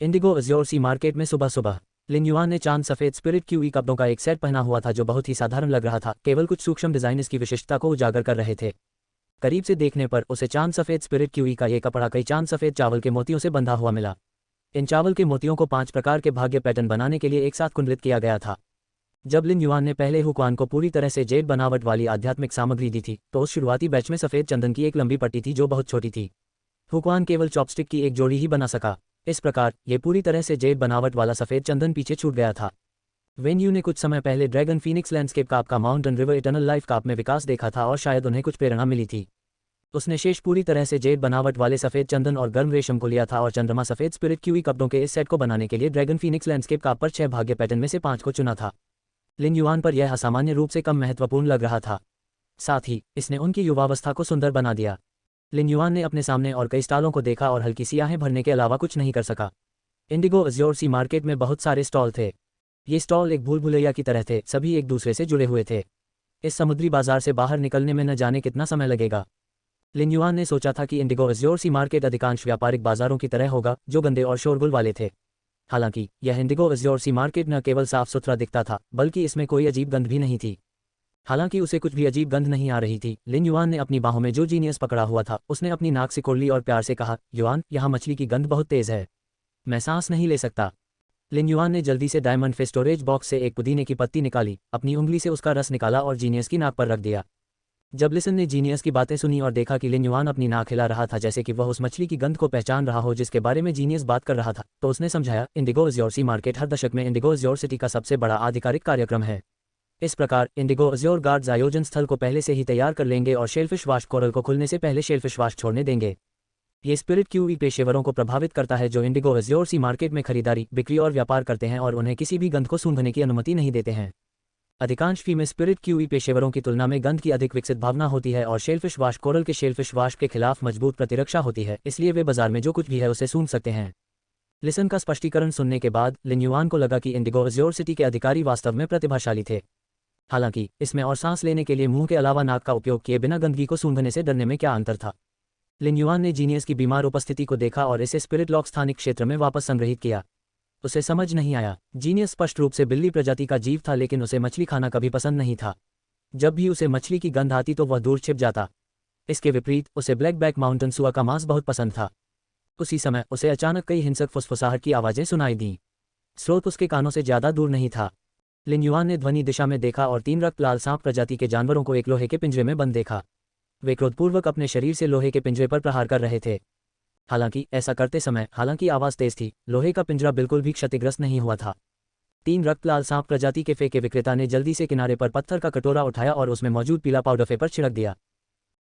Indigo Azure Sea market में सुबह सुबह लिन युआन ने चांद सफेद स्पिरिट क्यूई कपड़ों का एक सेट पहना हुआ था जो बहुत ही साधारण लग रहा था। केवल कुछ सूक्ष्म डिजाइन इसकी विशिष्टता को उजागर कर रहे थे। करीब से देखने पर उसे चांद सफेद स्पिरिट क्यूई का ये कपड़ा कई चांद सफेद चावल के मोतियों से बंधा हुआ मिला। इन चावल के मोतियों को 5 प्रकार के भाग्य पैटर्न बनाने के लिए एक साथ कुंडलित किया गया था। जब लिन युआन ने पहले हुक्वान को पूरी तरह से जेड बनावट वाली आध्यात्मिक सामग्री दी थी तो उस शुरुआती बैच में सफेद चंदन की एक लंबी पट्टी थी जो बहुत छोटी थी। हुक्वान केवल चॉपस्टिक की एक जोड़ी ही बना सका। इस प्रकार ये पूरी तरह से जेड बनावट वाला सफेद चंदन पीछे छूट गया था। वेन यू ने कुछ समय पहले ड्रैगन फीनिक्स लैंडस्केप काप का माउंटेन रिवर इटर्नल लाइफ काप में विकास देखा था और शायद उन्हें कुछ प्रेरणा मिली थी। उसने शेष पूरी तरह से जेड बनावट वाले सफेद चंदन और गर्म रेशम को लिया था और चंद्रमा सफेद स्पिरिट क्यूई कपड़ों के इस सेट को बनाने के लिए ड्रैगन फीनिक्स लैंडस्केप काप पर 6 भाग्य पैटर्न में से 5 को चुना था। लिन युआन पर यह असामान्य रूप से कम महत्वपूर्ण लग रहा था। साथ ही इसने उनकी युवावस्था को सुंदर बना दिया। लिन युआन ने अपने सामने और कई स्टॉलों को देखा और हल्की सियाहें भरने के अलावा कुछ नहीं कर सका। इंडिगो अज्योर सी मार्केट में बहुत सारे स्टॉल थे। ये स्टॉल एक भूल भुलैया की तरह थे, सभी एक दूसरे से जुड़े हुए थे। इस समुद्री बाजार से बाहर निकलने में न जाने कितना समय लगेगा। लिन युआन ने सोचा था कि इंडिगो अज्योर सी मार्केट अधिकांश व्यापारिक बाजारों की तरह होगा जो गंदे और शोरगुल वाले थे। हालांकि यह इंडिगो अज्योर सी मार्केट न केवल साफ सुथरा दिखता था बल्कि इसमें कोई अजीब गंध भी नहीं थी। हालांकि उसे कुछ भी अजीब गंध नहीं आ रही थी। लिन युआन ने अपनी बाहों में जो जीनियस पकड़ा हुआ था उसने अपनी नाक सिकोड़ ली और प्यार से कहा, युआन, यहाँ मछली की गंध बहुत तेज है, मैं सांस नहीं ले सकता। लिन युआन ने जल्दी से डायमंड फे स्टोरेज बॉक्स से एक पुदीने की पत्ती निकाली, अपनी उंगली से उसका रस निकाला और जीनियस की नाक पर रख दिया। जब लिसन ने जीनियस की बातें सुनी और देखा कि लिन युआन अपनी नाक हिला रहा था जैसे कि वह उस मछली की गंध को पहचान रहा हो जिसके बारे में जीनियस बात कर रहा था, तो उसने समझाया, इंडिगो अज्योर सी मार्केट हर दशक में इंडिगो अज्योर सिटी का सबसे बड़ा आधिकारिक कार्यक्रम है। इस प्रकार इंडिगो अज्योर गार्ड्स आयोजन स्थल को पहले से ही तैयार कर लेंगे और शेलफिश वाश कोरल को खुलने से पहले शेलफिश वाश छोड़ने देंगे। ये स्पिरिट क्यूई पेशेवरों को प्रभावित करता है जो इंडिगो अज्योर सी मार्केट में खरीदारी, बिक्री और व्यापार करते हैं और उन्हें किसी भी गंध को सूंघने की अनुमति नहीं देते हैं। अधिकांश फीमेल स्पिरिट क्यूई पेशेवरों की तुलना में गंध की अधिक विकसित भावना होती है और शेलफिश वाश कोरल के शेलफिश वाश के खिलाफ मजबूत प्रतिरक्षा होती है, इसलिए वे बाजार में जो कुछ भी है उसे सूंघ सकते हैं। लिसन का स्पष्टीकरण सुनने के बाद लिन युआन को लगा कि इंडिगो अज्योर सिटी के अधिकारी वास्तव में प्रतिभाशाली थे। हालांकि इसमें और सांस लेने के लिए मुंह के अलावा नाक का उपयोग किए बिना गंदगी को सूंघने से डरने में क्या अंतर था। लिन युआन ने जीनियस की बीमार उपस्थिति को देखा और इसे स्पिरिट लॉक स्थानिक क्षेत्र में वापस संग्रहित किया। उसे समझ नहीं आया। जीनियस स्पष्ट रूप से बिल्ली प्रजाति का जीव था लेकिन उसे मछली खाना कभी पसंद नहीं था। जब भी उसे मछली की गंध आती तो वह दूर छिप जाता। इसके विपरीत उसे ब्लैक बैक माउंटेन सुआ का मांस बहुत पसंद था। उसी समय उसे अचानक कई हिंसक फुसफुसाहट की आवाजें सुनाई दीं। स्रोत उसके कानों से ज्यादा दूर नहीं था। लिन युआन ने ध्वनि दिशा में देखा और 3 रक्त लाल सांप प्रजाति के जानवरों को एक लोहे के पिंजरे में बंद देखा। वे क्रोधपूर्वक अपने शरीर से लोहे के पिंजरे पर प्रहार कर रहे थे। हालांकि ऐसा करते समय आवाज तेज थी, लोहे का पिंजरा बिल्कुल भी क्षतिग्रस्त नहीं हुआ था। 3 रक्त लाल सांप प्रजाति के फे के विक्रेता ने जल्दी से किनारे पर पत्थर का कटोरा उठाया और उसमें मौजूद पीला पाउडर फे पर छिड़क दिया।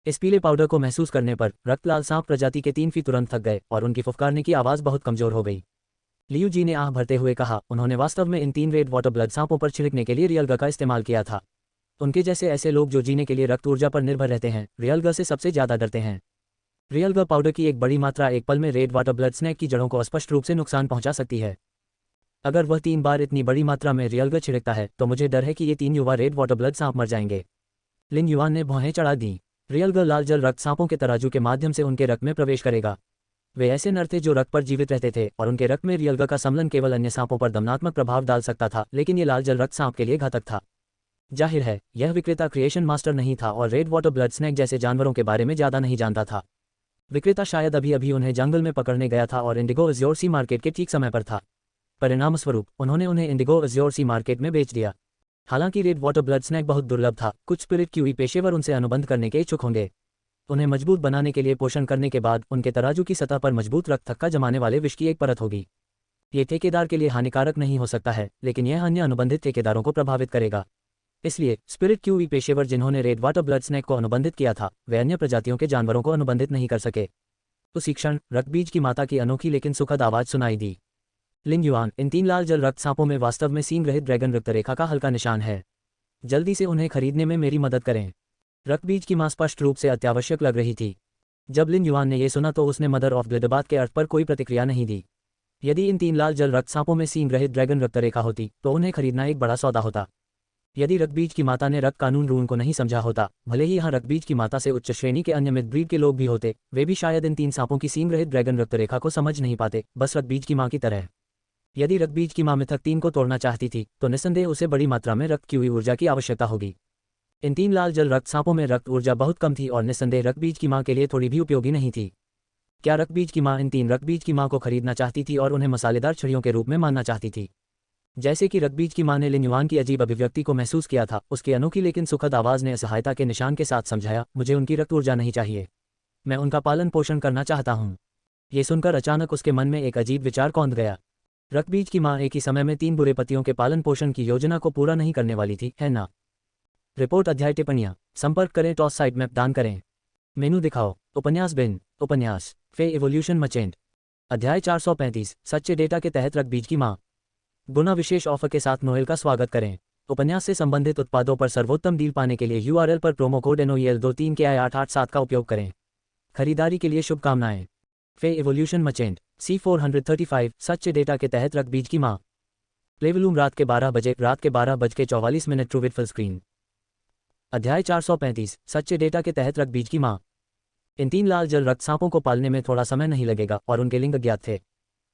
इस पीले पाउडर को महसूस करने पर रक्त लाल सांप प्रजाति के 3 फी तुरंत थक गए और उनकी फुफकारने की आवाज बहुत कमजोर हो गई। लियू जी ने आह भरते हुए कहा, उन्होंने वास्तव में इन 3 रेड वाटर ब्लड सांपों पर छिड़कने के लिए रियलगा का इस्तेमाल किया था। उनके जैसे ऐसे लोग जो जीने के लिए रक्त ऊर्जा पर निर्भर रहते हैं रियलगा से सबसे ज्यादा डरते हैं। रियलगा पाउडर की एक बड़ी मात्रा एक पल में रेड वाटर ब्लड स्नैक की जड़ों को स्पष्ट रूप से नुकसान पहुंचा सकती है। अगर वह 3 बार इतनी बड़ी मात्रा में रियलगा छिड़कता है तो मुझे डर है कि ये 3 युवा रेड वाटर ब्लड सांप मर जाएंगे। लिन युआन ने भौहें चढ़ा दी। रियलगा लाल जल रक्त सांपों के तराजू के माध्यम से उनके रक्त में प्रवेश करेगा। वे ऐसे नर थे जो रक्त पर जीवित रहते थे और उनके रक्त में रियलगा का सम्लन केवल अन्य सांपों पर दमनात्मक प्रभाव डाल सकता था, लेकिन ये लाल जल रक्त सांप के लिए घातक था। जाहिर है यह विक्रेता क्रिएशन मास्टर नहीं था और रेड वाटर ब्लड स्नैक जैसे जानवरों के बारे में ज्यादा नहीं जानता था। विक्रेता शायद अभी अभी उन्हें जंगल में पकड़ने गया था और इंडिगो अज्योर सी मार्केट के ठीक समय पर था। परिणामस्वरूप उन्होंने उन्हें इंडिगो अज्योर सी मार्केट में बेच दिया। हालांकि रेड वाटर ब्लड स्नैक बहुत दुर्लभ था, कुछ स्पिरिट क्यूई पेशेवर उनसे अनुबंध करने के इच्छुक होंगे। उन्हें मजबूत बनाने के लिए पोषण करने के बाद उनके तराजू की सतह पर मजबूत रक्त थक्का जमाने वाले विष की एक परत होगी। ये ठेकेदार के लिए हानिकारक नहीं हो सकता है, लेकिन यह अन्य अनुबंधित ठेकेदारों को प्रभावित करेगा। इसलिए स्पिरिट क्यूई पेशेवर जिन्होंने रेड वाटर ब्लड स्नैक को अनुबंधित किया था, वे अन्य प्रजातियों के जानवरों को अनुबंधित नहीं कर सके। उसी क्षण रक्तबीज की माता की अनोखी लेकिन सुखद आवाज सुनाई दी। लिन युआन, इन 3 लाल जल रक्त सांपों में वास्तव में सींग रहित ड्रैगन रक्त रेखा का हल्का निशान है। जल्दी से उन्हें खरीदने में मेरी मदद करें। रक्तबीज की मां स्पष्ट रूप से अत्यावश्यक लग रही थी। जब लिन युआन ने यह सुना तो उसने मदर ऑफ ब्लडबाथ के अर्थ पर कोई प्रतिक्रिया नहीं दी। यदि इन 3 लाल जल रक्त सांपों में सींग रहित ड्रैगन रक्त रेखा होती तो उन्हें खरीदना एक बड़ा सौदा होता। यदि रक्तबीज की माता ने रक्त कानून रूल को नहीं समझा होता, भले ही यहाँ रक्तबीज की माता से उच्च श्रेणी के अन्य मिड ब्रीड के लोग भी होते, वे भी शायद इन 3 सांपों की सींग रहित ड्रैगन रक्त रेखा को समझ नहीं पाते, बस रक्तबीज की मां की तरह। यदि रक्तबीज की मां मिथक 3 को तोड़ना चाहती थी तो निस्संदेह उसे बड़ी मात्रा में रक्त क्यूई ऊर्जा की आवश्यकता होगी। इन 3 लाल जल रक्त सांपों में रक्त ऊर्जा बहुत कम थी और निस्संदेह रक्तबीज की मां के लिए थोड़ी भी उपयोगी नहीं थी। क्या रक्तबीज की मां इन 3 रक्तबीज की मां को खरीदना चाहती थी और उन्हें मसालेदार छड़ियों के रूप में मानना चाहती थी? जैसे कि रक्तबीज की मां ने लिन युआन की अजीब अभिव्यक्ति को महसूस किया था, उसकी अनोखी लेकिन सुखद आवाज ने असहायता के निशान के साथ समझाया, मुझे उनकी रक्त ऊर्जा नहीं चाहिए, मैं उनका पालन पोषण करना चाहता हूँ। ये सुनकर अचानक उसके मन में एक अजीब विचार कौंध गया। रक्तबीज की मां एक ही समय में 3 बुरे पतियों के पालन पोषण की योजना को पूरा नहीं करने वाली थी, है ना? रिपोर्ट अध्याय टिप्पणियां संपर्क करें, टॉस साइड मैप दान करें, मेनू दिखाओ, उपन्यास बिन, उपन्यास फे इवोल्यूशन मचेंट, अध्याय 435 सच्चे डेटा के तहत रक्तबीज की मां। गुना विशेष ऑफर के साथ नोएल का स्वागत करें। उपन्यास से संबंधित उत्पादों पर सर्वोत्तम डील पाने के लिए URL पर प्रोमो कोड NOEL23 के I887 का उपयोग करें। खरीदारी के लिए शुभकामनाएं। फे इवोल्यूशन मचेंट C435 सच्चे डेटा के तहत रक्तबीज की मां। प्लेवलूम रात के 12:44 ट्रू विद फुल स्क्रीन। अध्याय 435 सच्चे डेटा के तहत रक्तबीज की मां। इन 3 लाल जल रक्त सांपों को पालने में थोड़ा समय नहीं लगेगा और उनके लिंग अज्ञात थे।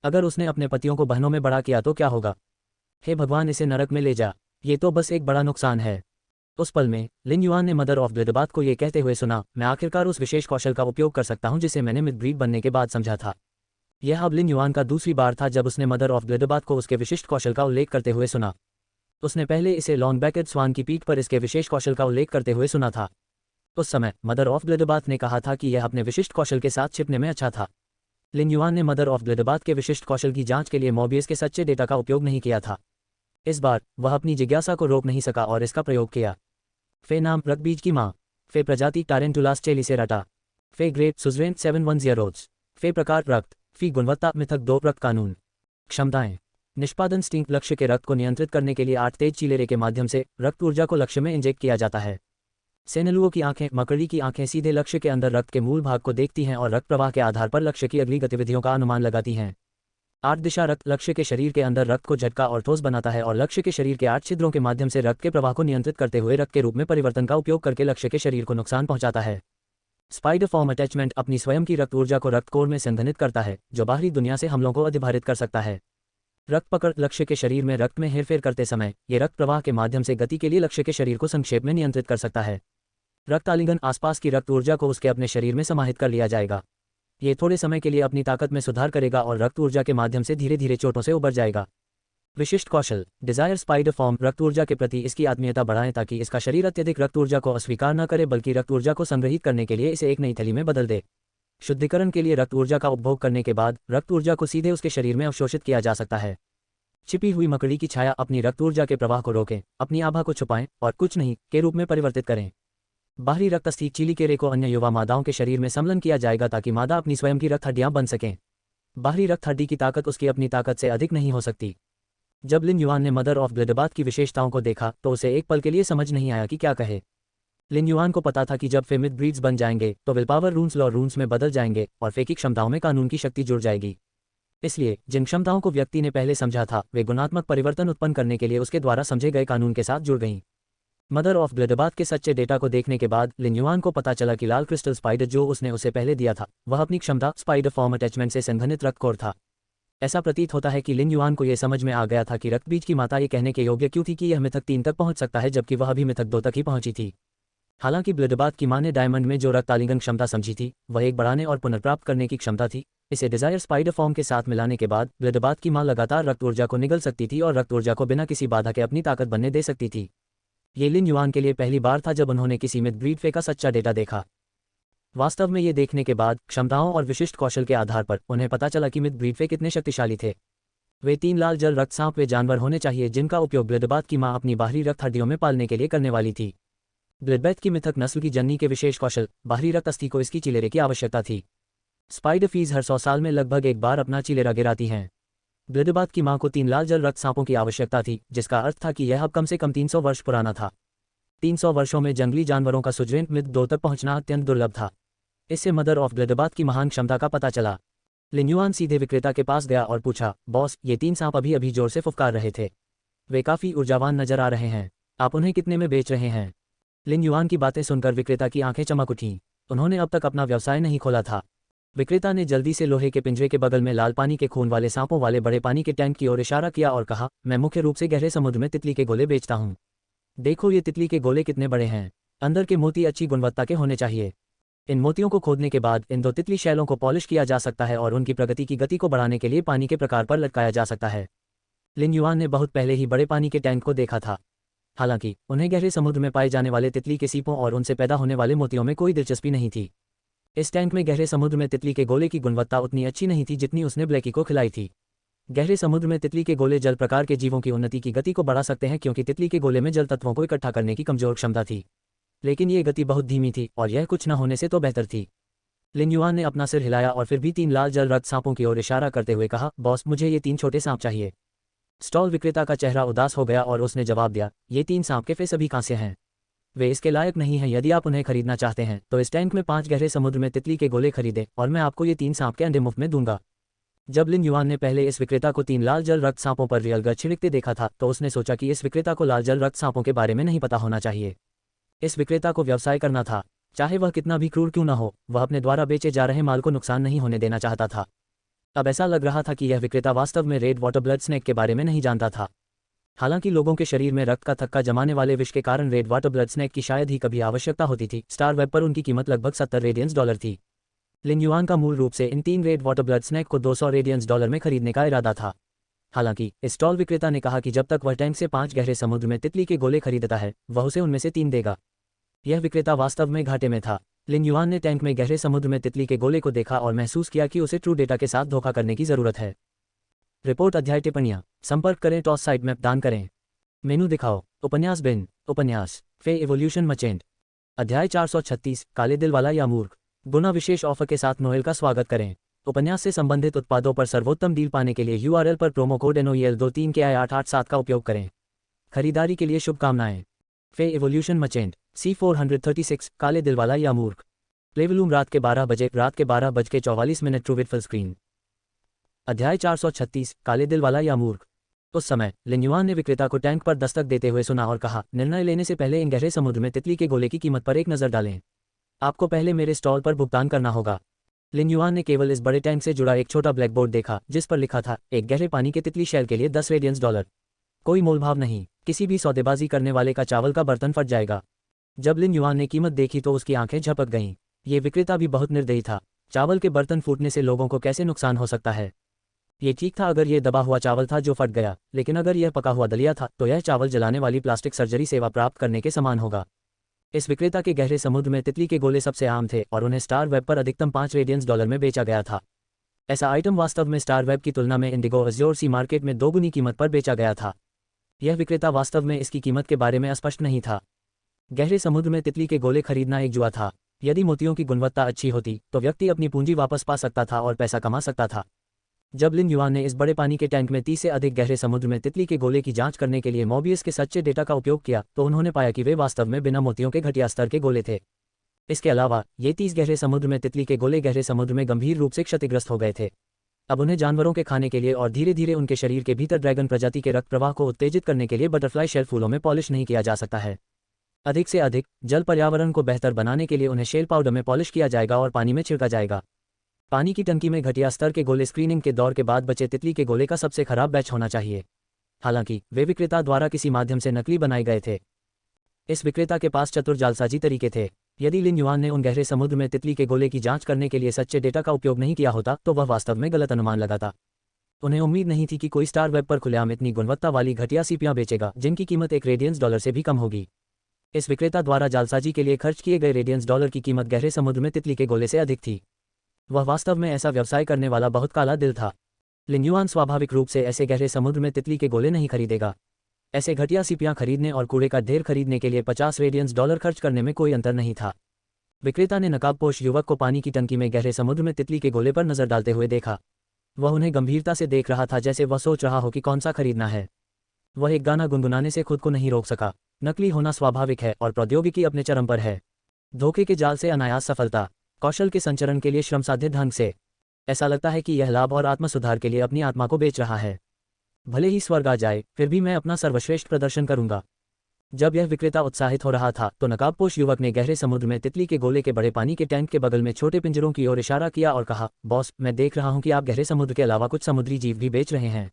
अगर उसने अपने पतियों को बहनों में बड़ा किया तो क्या होगा? हे भगवान, इसे नरक में ले जा, ये तो बस एक बड़ा नुकसान है। उस पल में लिन युआन ने मदर ऑफ ब्लडबाथ को ये कहते हुए सुना, मैं आखिरकार उस विशेष कौशल का उपयोग कर सकता हूं जिसे मैंने मिड ब्रीड बनने के बाद समझा था। यह अब लिन युआन का दूसरी बार था जब उसने मदर ऑफ ब्लडबाथ को उसके विशिष्ट कौशल का उल्लेख करते हुए सुना। उसने पहले इसे लॉन्ग बैकेड स्वान की पीठ पर इसके विशेष कौशल का उल्लेख करते हुए सुना था। उस समय मदर ऑफ ब्लडबाथ ने कहा था कि यह अपने विशिष्ट कौशल के साथ छिपने में अच्छा था। लिन युआन ने मदर ऑफ ब्लडबाथ के विशिष्ट कौशल की जांच के लिए मोबियस के सच्चे डेटा का उपयोग नहीं किया था। इस बार वह अपनी जिज्ञासा को रोक नहीं सका और इसका प्रयोग किया। फे नाम रक्तबीज की मां। फे प्रजाति टारेंटुलास चेलिसेराटा। फे ग्रेड सुजरेन 710। फे प्रकार रक्त। फी गुणवत्ता मिथक 2 रक्त कानून। क्षमताएं निष्पादन स्टिंक लक्ष्य के रक्त को नियंत्रित करने के लिए 8 तेज चीलेरे के माध्यम से रक्त ऊर्जा को लक्ष्य में इंजेक्ट किया जाता है। सेनेलुओं की आंखें मकड़ी की आंखें सीधे लक्ष्य के अंदर रक्त के मूल भाग को देखती हैं और रक्त प्रवाह के आधार पर लक्ष्य की अगली गतिविधियों का अनुमान लगाती हैं। 8 दिशा रक्त लक्ष्य के शरीर के अंदर रक्त को झटका और ठोस बनाता है और लक्ष्य के शरीर के 8 छिद्रों के माध्यम से रक्त के प्रवाह को नियंत्रित करते हुए रक्त के रूप में परिवर्तन का उपयोग करके लक्ष्य के शरीर को नुकसान पहुंचाता है। स्पाइडर फॉर्म अटैचमेंट अपनी स्वयं की रक्त ऊर्जा को रक्त कोर में संघनित करता है, जो बाहरी दुनिया से हमलों को अधिभारित कर सकता है। रक्त पकड़ लक्ष्य के शरीर में रक्त में हेरफेर करते समय ये रक्त प्रवाह के माध्यम से गति के लिए लक्ष्य के शरीर को संक्षेप में नियंत्रित कर सकता है। रक्त आलिंगन आसपास की रक्त ऊर्जा को उसके अपने शरीर में समाहित कर लिया जाएगा। ये थोड़े समय के लिए अपनी ताकत में सुधार करेगा और रक्त ऊर्जा के माध्यम से धीरे धीरे चोटों से उबर जाएगा। विशिष्ट कौशल डिजायर स्पाइडर फॉर्म रक्त ऊर्जा के प्रति इसकी आत्मीयता बढ़ाएं ताकि इसका शरीर अत्यधिक रक्त ऊर्जा को अस्वीकार न करे बल्कि रक्त ऊर्जा को संग्रहित करने के लिए इसे एक नई थैली में बदल दे। शुद्धिकरण के लिए रक्त ऊर्जा का उपभोग करने के बाद रक्त ऊर्जा को सीधे उसके शरीर में अवशोषित किया जा सकता है। छिपी हुई मकड़ी की छाया अपनी रक्त ऊर्जा के प्रवाह को रोकें, अपनी आभा को छुपाएं और कुछ नहीं के रूप में परिवर्तित करें। बाहरी रक्त अस्थि चीलिकेरे को अन्य युवा मादाओं के शरीर में सम्मिलन किया जाएगा ताकि मादा अपनी स्वयं की रक्त हड्डियां बन सकें। बाहरी रक्त हड्डी की ताकत उसकी अपनी ताकत से अधिक नहीं हो सकती। जब लिन युआन ने मदर ऑफ ब्लडबाथ की विशेषताओं को देखा तो उसे एक पल के लिए समझ नहीं आया कि क्या कहे। लिन युआन को पता था कि जब फेमिड ब्रीड्स बन जाएंगे तो विल पावर रून्स लॉ रून्स में बदल जाएंगे और फे की क्षमताओं में कानून की शक्ति जुड़ जाएगी। इसलिए जिन क्षमताओं को व्यक्ति ने पहले समझा था वे गुणात्मक परिवर्तन उत्पन्न करने के लिए उसके द्वारा समझे गए कानून के साथ जुड़ गईं। मदर ऑफ ब्लडबाथ के सच्चे डेटा को देखने के बाद लिन युआन को पता चला कि लाल क्रिस्टल स्पाइडर जो उसने उसे पहले दिया था वह अपनी क्षमता स्पाइडर फॉर्म अटैचमेंट से संघनित रक्त कोर था। ऐसा प्रतीत होता है कि लिन युआन को यह समझ में आ गया था कि रक्तबीज की माता ये कहने के योग्य क्यों थी कि यह मिथक 3 तक पहुंच सकता है जबकि वह अभी मिथक 2 तक ही पहुंची थी। हालांकि ब्लडबाथ की मां ने डायमंड में जो रक्त आलिंगन क्षमता समझी थी वह एक बढ़ाने और पुनर्प्राप्त करने की क्षमता थी, इसे डिजायर स्पाइडर फॉर्म के साथ मिलाने के बाद ब्लडबाथ की मां लगातार रक्त ऊर्जा को निगल सकती थी और रक्त ऊर्जा को बिना किसी बाधा के अपनी ताकत बनने दे सकती थी। ये लिन युआन के लिए पहली बार था जब उन्होंने किसी मिथ ब्रीड फे का सच्चा डेटा देखा। वास्तव में ये देखने के बाद क्षमताओं और विशिष्ट कौशल के आधार पर उन्हें पता चला कि मिथ ब्रीड फे कितने शक्तिशाली थे। वे 3 लाल जल रक्त सांप वे जानवर होने चाहिए जिनका उपयोग ब्लडबाथ की मां अपनी बाहरी रक्त हड्डियों में पालने के लिए करने वाली थी। ब्लडबाथ की मिथक नस्ल की जननी के विशेष कौशल बाहरी रक्त अस्थि को इसकी चिलेरे की आवश्यकता थी। स्पाइडर फीस हर 100 साल में लगभग एक बार अपना चिलेरा गिराती हैं। ब्लडबाथ की मां को 3 लाल जल रक्त सांपों की आवश्यकता थी, जिसका अर्थ था कि यह अब कम से कम 300 वर्ष पुराना था। 300 वर्षों में जंगली जानवरों का सुजवेंट मिथ 2 तक पहुंचना अत्यंत दुर्लभ था। इससे मदर ऑफ ब्लडबाथ की महान क्षमता का पता चला। लिन युआन सीधे विक्रेता के पास गया और पूछा, बॉस, ये 3 सांप अभी अभी जोर से फुफकार रहे थे। वे काफ़ी ऊर्जावान नजर आ रहे हैं। आप उन्हें कितने में बेच रहे हैं? लिन युआन की बातें सुनकर विक्रेता की आंखें चमक उठीं। उन्होंने अब तक अपना व्यवसाय नहीं खोला था। विक्रेता ने जल्दी से लोहे के पिंजरे के बगल में लाल पानी के खून वाले सांपों वाले बड़े पानी के टैंक की ओर इशारा किया और कहा, मैं मुख्य रूप से गहरे समुद्र में तितली के गोले बेचता हूँ। देखो ये तितली के गोले कितने बड़े हैं। अंदर के मोती अच्छी गुणवत्ता के होने चाहिए। इन मोतियों को खोदने के बाद इन 2 तितली शैलों को पॉलिश किया जा सकता है और उनकी प्रगति की गति को बढ़ाने के लिए पानी के प्रकार पर लटकाया जा सकता है। लिन युआन ने बहुत पहले ही बड़े पानी के टैंक को देखा था। हालांकि उन्हें गहरे समुद्र में पाए जाने वाले तितली के सीपों और उनसे पैदा होने वाले मोतियों में कोई दिलचस्पी नहीं थी। इस टैंक में गहरे समुद्र में तितली के गोले की गुणवत्ता उतनी अच्छी नहीं थी जितनी उसने ब्लैकी को खिलाई थी। गहरे समुद्र में तितली के गोले जल प्रकार के जीवों की उन्नति की गति को बढ़ा सकते हैं क्योंकि तितली के गोले में जल तत्वों को इकट्ठा करने की कमजोर क्षमता थी। लेकिन ये गति बहुत धीमी थी और यह कुछ न होने से तो बेहतर थी। लिन युआन ने अपना सिर हिलाया और फिर भी 3 लाल जल रक्त सांपों की ओर इशारा करते हुए कहा, बॉस, मुझे ये 3 छोटे सांप चाहिए। स्टॉल विक्रेता का चेहरा उदास हो गया और उसने जवाब दिया, ये 3 सांप के फेस अभी कांस्य हैं। वे इसके लायक नहीं हैं। यदि आप उन्हें खरीदना चाहते हैं तो इस टैंक में 5 गहरे समुद्र में तितली के गोले खरीदें और मैं आपको ये 3 सांप के अंडे मुफ्त में दूंगा। जब लिन युआन ने पहले इस विक्रेता को 3 लाल जल रक्त सांपों पर रियल गज छिड़कते देखा था तो उसने सोचा कि इस विक्रेता को लाल जल रक्त सांपों के बारे में नहीं पता होना चाहिए। इस विक्रेता को व्यवसाय करना था, चाहे वह कितना भी क्रूर क्यों न हो। वह अपने द्वारा बेचे जा रहे माल को नुकसान नहीं होने देना चाहता था। अब ऐसा लग रहा था कि यह विक्रेता वास्तव में रेड वाटर ब्लड स्नेक के बारे में नहीं जानता था। हालांकि लोगों के शरीर में रक्त का थक्का जमाने वाले विष के कारण रेड वाटर ब्लड स्नेक की शायद ही कभी आवश्यकता होती थी। स्टार वेब पर उनकी कीमत लगभग $70 थी। लिन युआन का मूल रूप से इन 3 रेड वाटर ब्लड स्नेक को $200 में खरीदने का इरादा था। हालांकि स्टॉल विक्रेता ने कहा कि जब तक वह टैंक से 5 गहरे समुद्र में तितली के गोले खरीदता है वह उसे उनमें से 3 देगा। यह विक्रेता वास्तव में घाटे में था। लिन युआन ने टैंक में गहरे समुद्र में तितली के गोले को देखा और महसूस किया कि उसे ट्रू डेटा के साथ धोखा करने की जरूरत है। रिपोर्ट अध्याय टिप्पणियां संपर्क करें टॉस साइड मैप दान करें मेनू दिखाओ उपन्यास बिन उपन्यास फे इवोल्यूशन मचेंट अध्याय 436 काले दिल वाला या मूर्ख गुना विशेष ऑफर के साथ नोएल का स्वागत करें। उपन्यास से संबंधित उत्पादों पर सर्वोत्तम डील पाने के लिए URL पर प्रोमो कोड NOEL23 के I887 का उपयोग करें। खरीदारी के लिए शुभकामनाएं। फे इवोल्यूशन मचेंट C436 काले दिल वाला या मूर्ख प्लेवलूम रात के 12:44 ट्रू विद फुल स्क्रीन। अध्याय 436 काले दिल वाला या मूर्ख। उस समय लिन युआन ने विक्रेता को टैंक पर दस्तक देते हुए सुना और कहा, निर्णय लेने से पहले इन गहरे समुद्र में तितली के गोले की कीमत पर एक नज़र डालें। आपको पहले मेरे स्टॉल पर भुगतान करना होगा। लिन युआन ने केवल इस बड़े टैंक से जुड़ा एक छोटा ब्लैक बोर्ड देखा जिस पर लिखा था, एक गहरे पानी के तितली शैल के लिए $10 कोई मोलभाव नहीं। किसी भी सौदेबाजी करने वाले का चावल का बर्तन फट जाएगा। जब लिन युआन ने कीमत देखी तो उसकी आंखें झपक गईं। ये विक्रेता भी बहुत निर्दयी था। चावल के बर्तन फूटने से लोगों को कैसे नुकसान हो सकता है? ये ठीक था अगर ये दबा हुआ चावल था जो फट गया, लेकिन अगर यह पका हुआ दलिया था तो यह चावल जलाने वाली प्लास्टिक सर्जरी सेवा प्राप्त करने के समान होगा। इस विक्रेता के गहरे समुद्र में तितली के गोले सबसे आम थे और उन्हें स्टार वेब पर अधिकतम $5 में बेचा गया था। ऐसा आइटम वास्तव में स्टार वेब की तुलना में इंडिगो अज्योर सी मार्केट में 2 गुनी कीमत पर बेचा गया था। यह विक्रेता वास्तव में इसकी कीमत के बारे में अस्पष्ट नहीं था। गहरे समुद्र में तितली के गोले खरीदना एक जुआ था। यदि मोतियों की गुणवत्ता अच्छी होती तो व्यक्ति अपनी पूंजी वापस पा सकता था और पैसा कमा सकता था। जब लिन युआन ने इस बड़े पानी के टैंक में 30 से अधिक गहरे समुद्र में तितली के गोले की जांच करने के लिए मोबियस के सच्चे डेटा का उपयोग किया तो उन्होंने पाया कि वे वास्तव में बिना मोतियों के घटिया स्तर के गोले थे। इसके अलावा ये 30 गहरे समुद्र में तितली के गोले गहरे समुद्र में गंभीर रूप से क्षतिग्रस्त हो गए थे। अब उन्हें जानवरों के खाने के लिए और धीरे धीरे उनके शरीर के भीतर ड्रैगन प्रजाति के रक्त प्रवाह को उत्तेजित करने के लिए बटरफ्लाई शेल फूलों में पॉलिश नहीं किया जा सकता है। अधिक से अधिक जल पर्यावरण को बेहतर बनाने के लिए उन्हें शेल पाउडर में पॉलिश किया जाएगा और पानी में छिड़का जाएगा। पानी की टंकी में घटिया स्तर के गोले स्क्रीनिंग के दौर के बाद बचे तितली के गोले का सबसे खराब बैच होना चाहिए। हालांकि वे विक्रेता द्वारा किसी माध्यम से नकली बनाए गए थे। इस विक्रेता के पास चतुर जालसाजी तरीके थे। यदि लिन युआन ने उन गहरे समुद्र में तितली के गोले की जांच करने के लिए सच्चे डेटा का उपयोग नहीं किया होता तो वह वास्तव में गलत अनुमान लगाता। उन्हें उम्मीद नहीं थी कि कोई स्टार वेब पर खुलेआम इतनी गुणवत्ता वाली घटिया सीपियां बेचेगा जिनकी कीमत $1 रेडियंस से भी कम होगी। इस विक्रेता द्वारा जालसाजी के लिए खर्च किए गए रेडियंस की कीमत गहरे समुद्र में तितली के गोले से अधिक थी। वह वास्तव में ऐसा व्यवसाय करने वाला बहुत काला दिल था। लिन युआन स्वाभाविक रूप से ऐसे गहरे समुद्र में तितली के गोले नहीं खरीदेगा। ऐसे घटिया सीपियां खरीदने और कूड़े का ढेर खरीदने के लिए $50 रेडियंस खर्च करने में कोई अंतर नहीं था। विक्रेता ने नकाबपोश युवक को पानी की टंकी में गहरे समुद्र में तितली के गोले पर नजर डालते हुए देखा। वह उन्हें गंभीरता से देख रहा था जैसे वह सोच रहा हो कि कौन सा खरीदना है। वह एक गाना गुनगुनाने से खुद को नहीं रोक सका। नकली होना स्वाभाविक है और प्रौद्योगिकी अपने चरम पर है। धोखे के जाल से अनायास सफलता, कौशल के संचरण के लिए श्रमसाध्य ढंग से। ऐसा लगता है कि यह लाभ और आत्मसुधार के लिए अपनी आत्मा को बेच रहा है। भले ही स्वर्ग आ जाए फिर भी मैं अपना सर्वश्रेष्ठ प्रदर्शन करूंगा। जब यह विक्रेता उत्साहित हो रहा था तो नकाबपोश युवक ने गहरे समुद्र में तितली के गोले के बड़े पानी के टैंक के बगल में छोटे पिंजरों की ओर इशारा किया और कहा, बॉस, मैं देख रहा हूं कि आप गहरे समुद्र के अलावा कुछ समुद्री जीव भी बेच रहे हैं।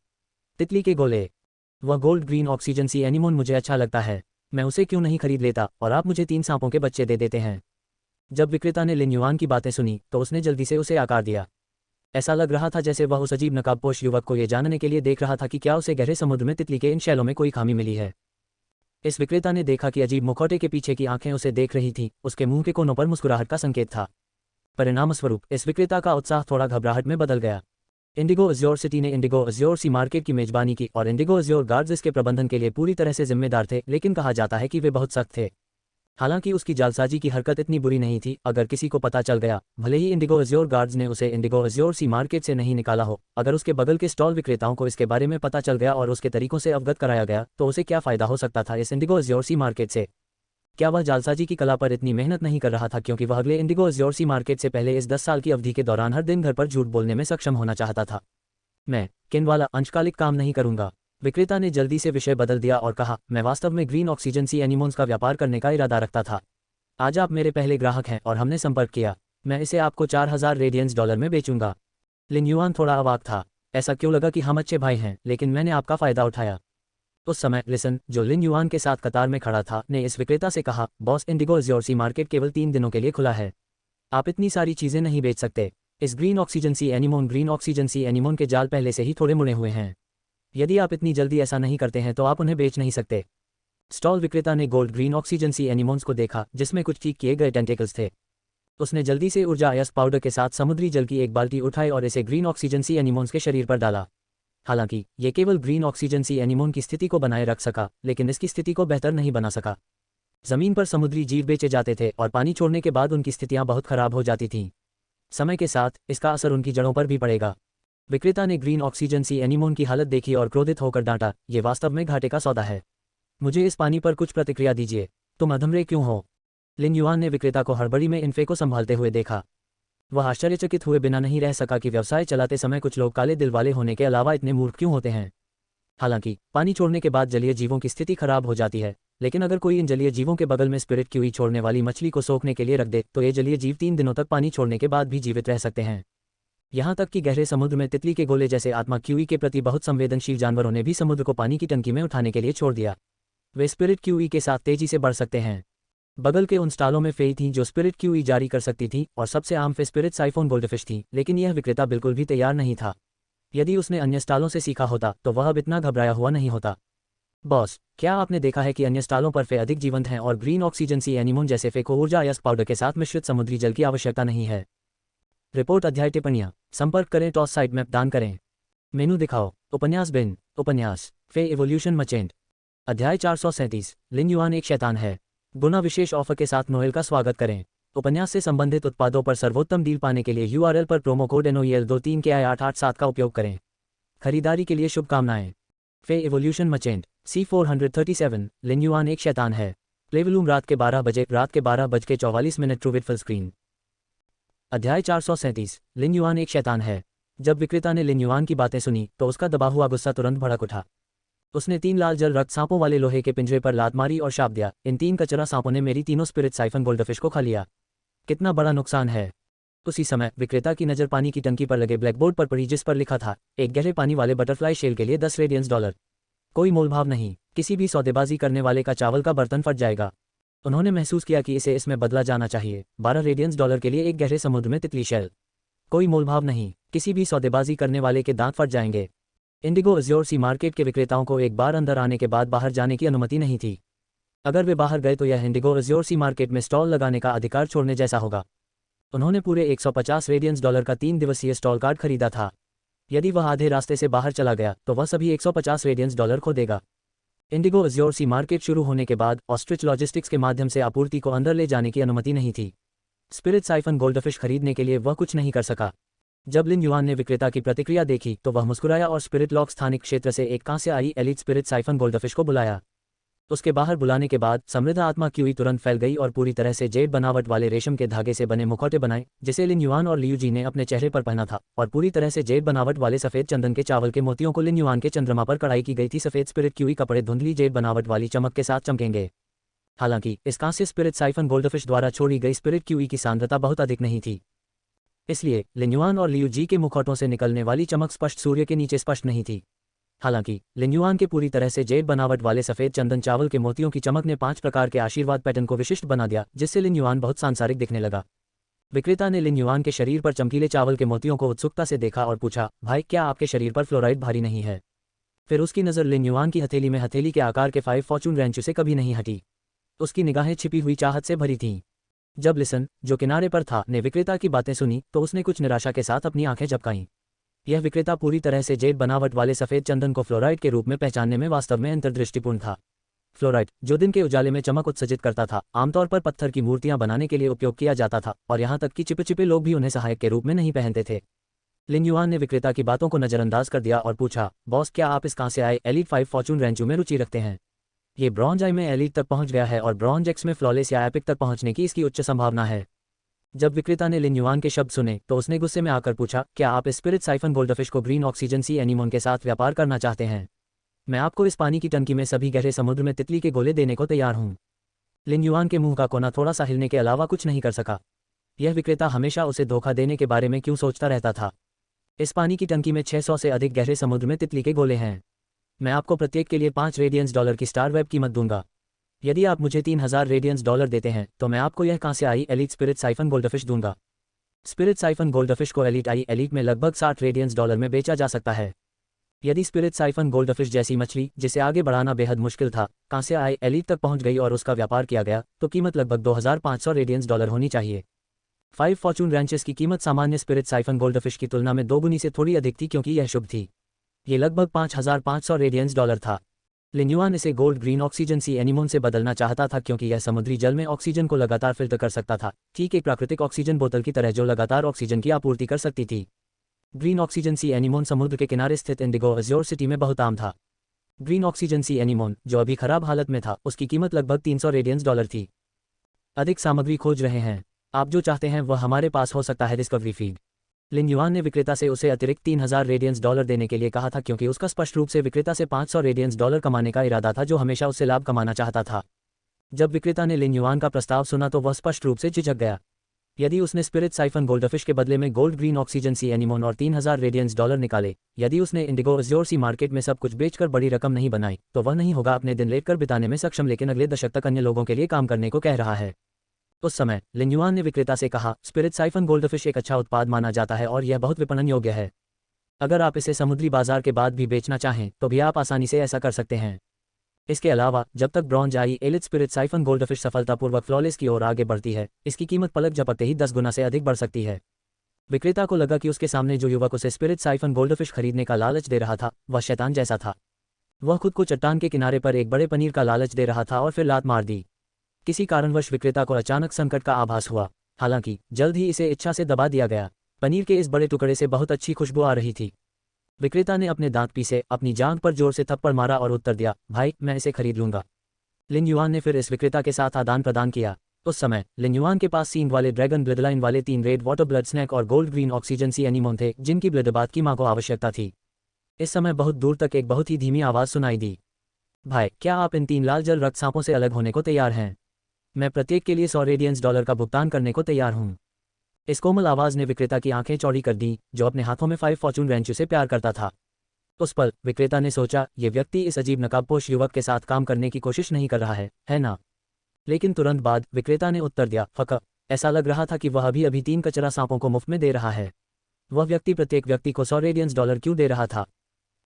तितली के गोले। वह gold green oxygen C anemone मुझे अच्छा लगता है। मैं उसे क्यों नहीं खरीद लेता और आप मुझे 3 सांपों के बच्चे दे देते हैं। जब विक्रेता ने लिन युआन की बातें सुनी तो उसने जल्दी से उसे आकार दिया। ऐसा लग रहा था जैसे वह उस अजीब नकाबपोश युवक को यह जानने के लिए देख रहा था कि क्या उसे गहरे समुद्र में तितली के इन शैलों में कोई खामी मिली है। इस विक्रेता ने देखा कि अजीब मुखौटे के पीछे की आंखें उसे देख रही थीं। उसके मुंह के कोनों पर मुस्कुराहट का संकेत था। परिणामस्वरूप इस विक्रेता का उत्साह थोड़ा घबराहट में बदल गया। इंडिगो अज्योर सिटी ने इंडिगो अज्योर सी मार्केट की मेजबानी की और इंडिगो अज्योर गार्ड्स इसके प्रबंधन के लिए पूरी तरह से जिम्मेदार थे, लेकिन कहा जाता है कि वे बहुत सख्त थे। हालांकि उसकी जालसाजी की हरकत इतनी बुरी नहीं थी। अगर किसी को पता चल गया, भले ही इंडिगो अज्योर गार्ड्स ने उसे इंडिगो अज्योर सी मार्केट से नहीं निकाला हो, अगर उसके बगल के स्टॉल विक्रेताओं को इसके बारे में पता चल गया और उसके तरीकों से अवगत कराया गया, तो उसे क्या फायदा हो सकता था इस इंडिगो अज्योर सी मार्केट से। क्या वह जालसाजी की कला पर इतनी मेहनत नहीं कर रहा था क्योंकि वह अगले इंडिगो अज्योर सी मार्केट से पहले इस 10 साल की अवधि के दौरान हर दिन घर पर झूठ बोलने में सक्षम होना चाहता था। मैं किन वाला अंशकालिक काम नहीं करूंगा। विक्रेता ने जल्दी से विषय बदल दिया और कहा, मैं वास्तव में ग्रीन ऑक्सीजन सी एनीमोन्स का व्यापार करने का इरादा रखता था। आज आप मेरे पहले ग्राहक हैं और हमने संपर्क किया। मैं इसे आपको $4000 रेडियंस में बेचूंगा। लिन युआन थोड़ा अवाक था। ऐसा क्यों लगा कि हम अच्छे भाई हैं, लेकिन मैंने आपका फायदा उठाया। उस समय लिसन, जो लिन युआन के साथ कतार में खड़ा था, ने इस विक्रेता से कहा, boss, Indigo Azure Sea market केवल 3 दिनों के लिए खुला है। आप इतनी सारी चीजें नहीं बेच सकते। इस ग्रीन ऑक्सीजन सी एनीमोन के जाल पहले से ही थोड़े मुड़े हुए हैं। यदि आप इतनी जल्दी ऐसा नहीं करते हैं तो आप उन्हें बेच नहीं सकते। स्टॉल विक्रेता ने गोल्ड ग्रीन ऑक्सीजन सी एनीमोन्स को देखा जिसमें कुछ ठीक किए गए टेंटेकल्स थे। उसने जल्दी से ऊर्जा आयस पाउडर के साथ समुद्री जल की एक बाल्टी उठाई और इसे ग्रीन ऑक्सीजन सी एनीमोन्स के शरीर पर डाला। हालांकि ये केवल ग्रीन ऑक्सीजन सी एनीमोन की स्थिति को बनाए रख सका, लेकिन इसकी स्थिति को बेहतर नहीं बना सका। जमीन पर समुद्री जीव बेचे जाते थे और पानी छोड़ने के बाद उनकी स्थितियां बहुत खराब हो जाती थीं। समय के साथ इसका असर उनकी जड़ों पर भी पड़ेगा। विक्रेता ने ग्रीन ऑक्सीजन सी एनीमोन की हालत देखी और क्रोधित होकर डांटा, ये वास्तव में घाटे का सौदा है। मुझे इस पानी पर कुछ प्रतिक्रिया दीजिए। तुम अधमरे क्यों हो? लिन युआन ने विक्रेता को हड़बड़ी में इन्फे को संभालते हुए देखा। वह आश्चर्यचकित हुए बिना नहीं रह सका कि व्यवसाय चलाते समय कुछ लोग काले दिल वाले होने के अलावा इतने मूर्ख क्यों होते हैं। हालांकि पानी छोड़ने के बाद जलीय जीवों की स्थिति खराब हो जाती है, लेकिन अगर कोई इन जलीय जीवों के बगल में स्पिरिट क्यूई छोड़ने वाली मछली को सोखने के लिए रख दे तो ये जलीय जीव 3 दिनों तक पानी छोड़ने के बाद भी जीवित रह सकते हैं। यहाँ तक कि गहरे समुद्र में तितली के गोले जैसे आत्मा क्यूई के प्रति बहुत संवेदनशील जानवरों ने भी समुद्र को पानी की टंकी में उठाने के लिए छोड़ दिया। वे स्पिरिट क्यूई के साथ तेजी से बढ़ सकते हैं। बगल के उन स्टालों में फेई थीं जो स्पिरिट क्यूई जारी कर सकती थीं और सबसे आम फे स्पिरिट साइफोन गोल्डफिश थी, लेकिन यह विक्रेता बिल्कुल भी तैयार नहीं था। यदि उसने अन्य स्टालों से सीखा होता तो वह अब इतना घबराया हुआ नहीं होता। बॉस, क्या आपने देखा है कि अन्य स्टालों पर फे अधिक जीवंत हैं और ग्रीन ऑक्सीजन सी एनीमोन जैसे फे को ऊर्जा आयस पाउडर के साथ मिश्रित समुद्री जल की आवश्यकता नहीं है। रिपोर्ट अध्याय टिप्पणियां। संपर्क करें, टॉस साइट मैप दान करें। मेनू दिखाओ। उपन्यास बिन। उपन्यास फे इवोल्यूशन मचेंट। अध्याय 437। लिन युआन एक शैतान है। गुना विशेष ऑफर के साथ नोएल का स्वागत करें। उपन्यास से संबंधित उत्पादों पर सर्वोत्तम डील पाने के लिए URL पर प्रोमो कोड NOEL23KI887 का उपयोग करें। खरीदारी के लिए शुभकामनाएं। फे इवोल्यूशन मचेंट C437। लिन युआन एक शैतान है। प्लेवलूम रात के 12 बजे, रात के 12:44 ट्रू विद फुल स्क्रीन। अध्याय 437। लिन युआन एक शैतान है। जब विक्रेता ने लिन युआन की बातें सुनी तो उसका दबा हुआ गुस्सा तुरंत भड़क उठा। उसने 3 लाल जल रक्त सांपों वाले लोहे के पिंजरे पर लात मारी और शाप दिया, इन 3 कचरा सांपों ने मेरी तीनों स्पिरिट साइफन गोल्डफिश को खा लिया। कितना बड़ा नुकसान है। उसी समय विक्रेता की नज़र पानी की टंकी पर लगे ब्लैकबोर्ड पर पड़ी जिस पर लिखा था, एक गहरे पानी वाले बटरफ्लाई शेल के लिए $10 रेडियंस। कोई मोलभाव नहीं। किसी भी सौदेबाजी करने वाले का चावल का बर्तन फट जाएगा। उन्होंने महसूस किया कि इसे इसमें बदला जाना चाहिए। 12 रेडियंस डॉलर के लिए एक गहरे समुद्र में तितली शेल। कोई मोलभाव नहीं, किसी भी सौदेबाजी करने वाले के दांत फट जाएंगे। इंडिगो अज्योर सी मार्केट के विक्रेताओं को एक बार अंदर आने के बाद बाहर जाने की अनुमति नहीं थी। अगर वे बाहर गए तो यह इंडिगो अज्योर सी मार्केट में स्टॉल लगाने का अधिकार छोड़ने जैसा होगा। उन्होंने पूरे 150 रेडियंस डॉलर का 3 दिवसीय स्टॉल कार्ड खरीदा था। यदि वह आधे रास्ते से बाहर चला गया तो वह सभी 150 रेडियंस डॉलर खो देगा। इंडिगो अज्योर सी मार्केट शुरू होने के बाद ऑस्ट्रिच लॉजिस्टिक्स के माध्यम से आपूर्ति को अंदर ले जाने की अनुमति नहीं थी। स्पिरिट साइफन गोल्डफिश खरीदने के लिए वह कुछ नहीं कर सका। जब लिन युआन ने विक्रेता की प्रतिक्रिया देखी तो वह मुस्कुराया और स्पिरिट लॉक स्थानिक क्षेत्र से एक कांस्य आई एलिट स्पिरिट साइफन गोल्डफिश को बुलाया। उसके बाहर बुलाने के बाद समृद्ध आत्मा क्यूई तुरंत फैल गई और पूरी तरह से जेड बनावट वाले रेशम के धागे से बने मुखौटे बनाए, जिसे लिन युआन और लियू जी ने अपने चेहरे पर पहना था, और पूरी तरह से जेड बनावट वाले सफेद चंदन के चावल के मोतियों को लिन युआन के चंद्रमा पर कढ़ाई की गई थी। सफेद स्पिरिट क्यूई कपड़े धुंधली जेड बनावट वाली चमक के साथ चमकेंगे। हालांकि इस कांस्य स्पिरिट साइफन गोल्डफिश द्वारा छोड़ी गई स्पिरिट क्यूई की सांद्रता बहुत अधिक नहीं थी, इसलिए लिन युआन और लियू जी के मुखौटों से निकलने वाली चमक स्पष्ट सूर्य के नीचे स्पष्ट नहीं थी। हालांकि लिन युआन के पूरी तरह से जेड बनावट वाले सफेद चंदन चावल के मोतियों की चमक ने 5 प्रकार के आशीर्वाद पैटर्न को विशिष्ट बना दिया, जिससे लिन युआन बहुत सांसारिक दिखने लगा। विक्रेता ने लिन युआन के शरीर पर चमकीले चावल के मोतियों को उत्सुकता से देखा और पूछा, भाई क्या आपके शरीर पर फ्लोराइड भारी नहीं है? फिर उसकी नज़र लिन युआन की हथेली में हथेली के आकार के 5 फॉर्चून रेंचों से कभी नहीं हटी। उसकी निगाहें छिपी हुई चाहत से भरी थीं। जब लिसन, जो किनारे पर था, ने विक्रेता की बातें सुनी तो उसने कुछ निराशा के साथ अपनी आंखें झपकाईं। यह विक्रेता पूरी तरह से जेड बनावट वाले सफेद चंदन को फ्लोराइड के रूप में पहचानने में वास्तव में अंतर्दृष्टिपूर्ण था। फ्लोराइड, जो दिन के उजाले में चमक उत्सर्जित करता था, आमतौर पर पत्थर की मूर्तियां बनाने के लिए उपयोग किया जाता था, और यहाँ तक कि चिपचिपे लोग भी उन्हें सहायक के रूप में नहीं पहनते थे। लिन युआन ने विक्रेता की बातों को नजरअंदाज कर दिया और पूछा, बॉस क्या आप इस कांस्य आए एलीट 5 फॉर्चून रेंचो में रुचि रखते हैं? ये ब्रॉन्ज आई में एलीट तक पहुंच गया है और ब्रॉन्ज एक्स में फ्लॉलेस या एपिक तक पहुंचने की इसकी उच्च संभावना है। जब विक्रेता ने लिन युआन के शब्द सुने तो उसने गुस्से में आकर पूछा, क्या आप स्पिरिट साइफन गोल्डफिश को ग्रीन ऑक्सीजन सी एनीमोन के साथ व्यापार करना चाहते हैं? मैं आपको इस पानी की टंकी में सभी गहरे समुद्र में तितली के गोले देने को तैयार हूं। लिन युआन के मुंह का कोना थोड़ा सा हिलने के अलावा कुछ नहीं कर सका। यह विक्रेता हमेशा उसे धोखा देने के बारे में क्यों सोचता रहता था। इस पानी की टंकी में 600 से अधिक गहरे समुद्र में तितली के गोले हैं। मैं आपको प्रत्येक के लिए 5 रेडियंस डॉलर की स्टार वेब कीमत दूंगा। यदि आप मुझे 3000 रेडियंस डॉलर देते हैं तो मैं आपको यह कांस्य आई एलीट स्पिरिट साइफन गोल्डफिश दूंगा। स्पिरिट साइफन गोल्डफिश को एलीट आई एलीट में लगभग 60 रेडियंस डॉलर में बेचा जा सकता है। यदि स्पिरिट साइफन गोल्डफिश जैसी मछली, जिसे आगे बढ़ाना बेहद मुश्किल था, कांस्य आई एलीट तक पहुंच गई और उसका व्यापार किया गया, तो कीमत लगभग 2500 रेडियंस डॉलर होनी चाहिए। 5 फॉर्चून रेंचेस की कीमत सामान्य स्पिरिट साइफन गोल्डफिश की तुलना में दोगुनी से थोड़ी अधिक थी क्योंकि यह शुभ थी। ये लगभग 5500 रेडियंस डॉलर था। लिन युआन इसे gold green oxygen C anemone से बदलना चाहता था क्योंकि यह समुद्री जल में ऑक्सीजन को लगातार फिल्टर कर सकता था, ठीक एक प्राकृतिक ऑक्सीजन बोतल की तरह जो लगातार ऑक्सीजन की आपूर्ति कर सकती थी। ग्रीन ऑक्सीजन सी एनीमोन समुद्र के किनारे स्थित इंडिगो अज्योर सिटी में बहुत आम था। ग्रीन ऑक्सीजन सी एनीमोन, जो अभी खराब हालत में था, उसकी कीमत लगभग 300 रेडियंस डॉलर थी। अधिक सामग्री खोज रहे हैं? आप जो चाहते हैं वह हमारे पास हो सकता है, डिस्कवरी फीड। लिन युआन ने विक्रेता से उसे अतिरिक्त 3000 रेडियंस डॉलर देने के लिए कहा था क्योंकि उसका स्पष्ट रूप से विक्रेता से 500 रेडियंस डॉलर कमाने का इरादा था, जो हमेशा उससे लाभ कमाना चाहता था। जब विक्रेता ने लिन युआन का प्रस्ताव सुना तो वह स्पष्ट रूप से झिझक गया। यदि उसने स्पिरिट साइफन गोल्डफिश के बदले में gold green oxygen C anemone और 3000 रेडियंस डॉलर निकाले, यदि उसने इंडिगो अज्योर सी मार्केट में सब कुछ बेचकर बड़ी रकम नहीं बनाई, तो वह नहीं होगा अपने दिन लेटकर बिताने में सक्षम, लेकिन अगले दशक तक अन्य लोगों के लिए काम करने को कह रहा है। उस समय लिन युआन ने विक्रेता से कहा, स्पिरिट साइफन गोल्डफिश एक अच्छा उत्पाद माना जाता है और यह बहुत विपणन योग्य है। अगर आप इसे समुद्री बाजार के बाद भी बेचना चाहें तो भी आप आसानी से ऐसा कर सकते हैं। इसके अलावा जब तक ब्रॉन्ज आई एलिट स्पिरिट साइफन गोल्डफिश सफलतापूर्वक फ्लॉलेस की ओर आगे बढ़ती है, इसकी कीमत पलक झपकते ही 10 गुना से अधिक बढ़ सकती है। विक्रेता को लगा कि उसके सामने जो युवक उसे स्पिरिट साइफन गोल्डफिश खरीदने का लालच दे रहा था वह शैतान जैसा था। वह खुद को चट्टान के किनारे पर एक बड़े पनीर का लालच दे रहा था और फिर लात मार दी। किसी कारणवश विक्रेता को अचानक संकट का आभास हुआ। हालांकि जल्द ही इसे इच्छा से दबा दिया गया। पनीर के इस बड़े टुकड़े से बहुत अच्छी खुशबू आ रही थी। विक्रेता ने अपने दांत पीसे अपनी जांघ पर जोर से थप्पड़ मारा और उत्तर दिया, भाई मैं इसे खरीद लूंगा। लिन युआन ने फिर इस विक्रेता के साथ आदान प्रदान किया। उस समय लिन युआन के पास सींग वाले ड्रैगन ब्लडलाइन वाले 3 रेड वाटर ब्लड स्नैक और gold green oxygen C anemone थे, जिनकी ब्लडबाथ की मां को आवश्यकता थी। इस समय बहुत दूर तक एक बहुत ही धीमी आवाज सुनाई दी, भाई क्या आप इन 3 लाल जल रक्त सांपों से अलग होने को तैयार हैं? मैं प्रत्येक के लिए 100 रेडियंस डॉलर का भुगतान करने को तैयार हूं। इस कोमल आवाज ने विक्रेता की आंखें चौड़ी कर दी, जो अपने हाथों में 5 फॉर्चून रेंचो से प्यार करता था। उस पल विक्रेता ने सोचा, ये व्यक्ति इस अजीब नकाबपोश युवक के साथ काम करने की कोशिश नहीं कर रहा है ना? लेकिन तुरंत बाद विक्रेता ने उत्तर दिया, फक। ऐसा लग रहा था कि वह अभी अभी 3 कचरा सांपों को मुफ्त में दे रहा है। वह व्यक्ति प्रत्येक व्यक्ति को 100 रेडियंस डॉलर क्यों दे रहा था?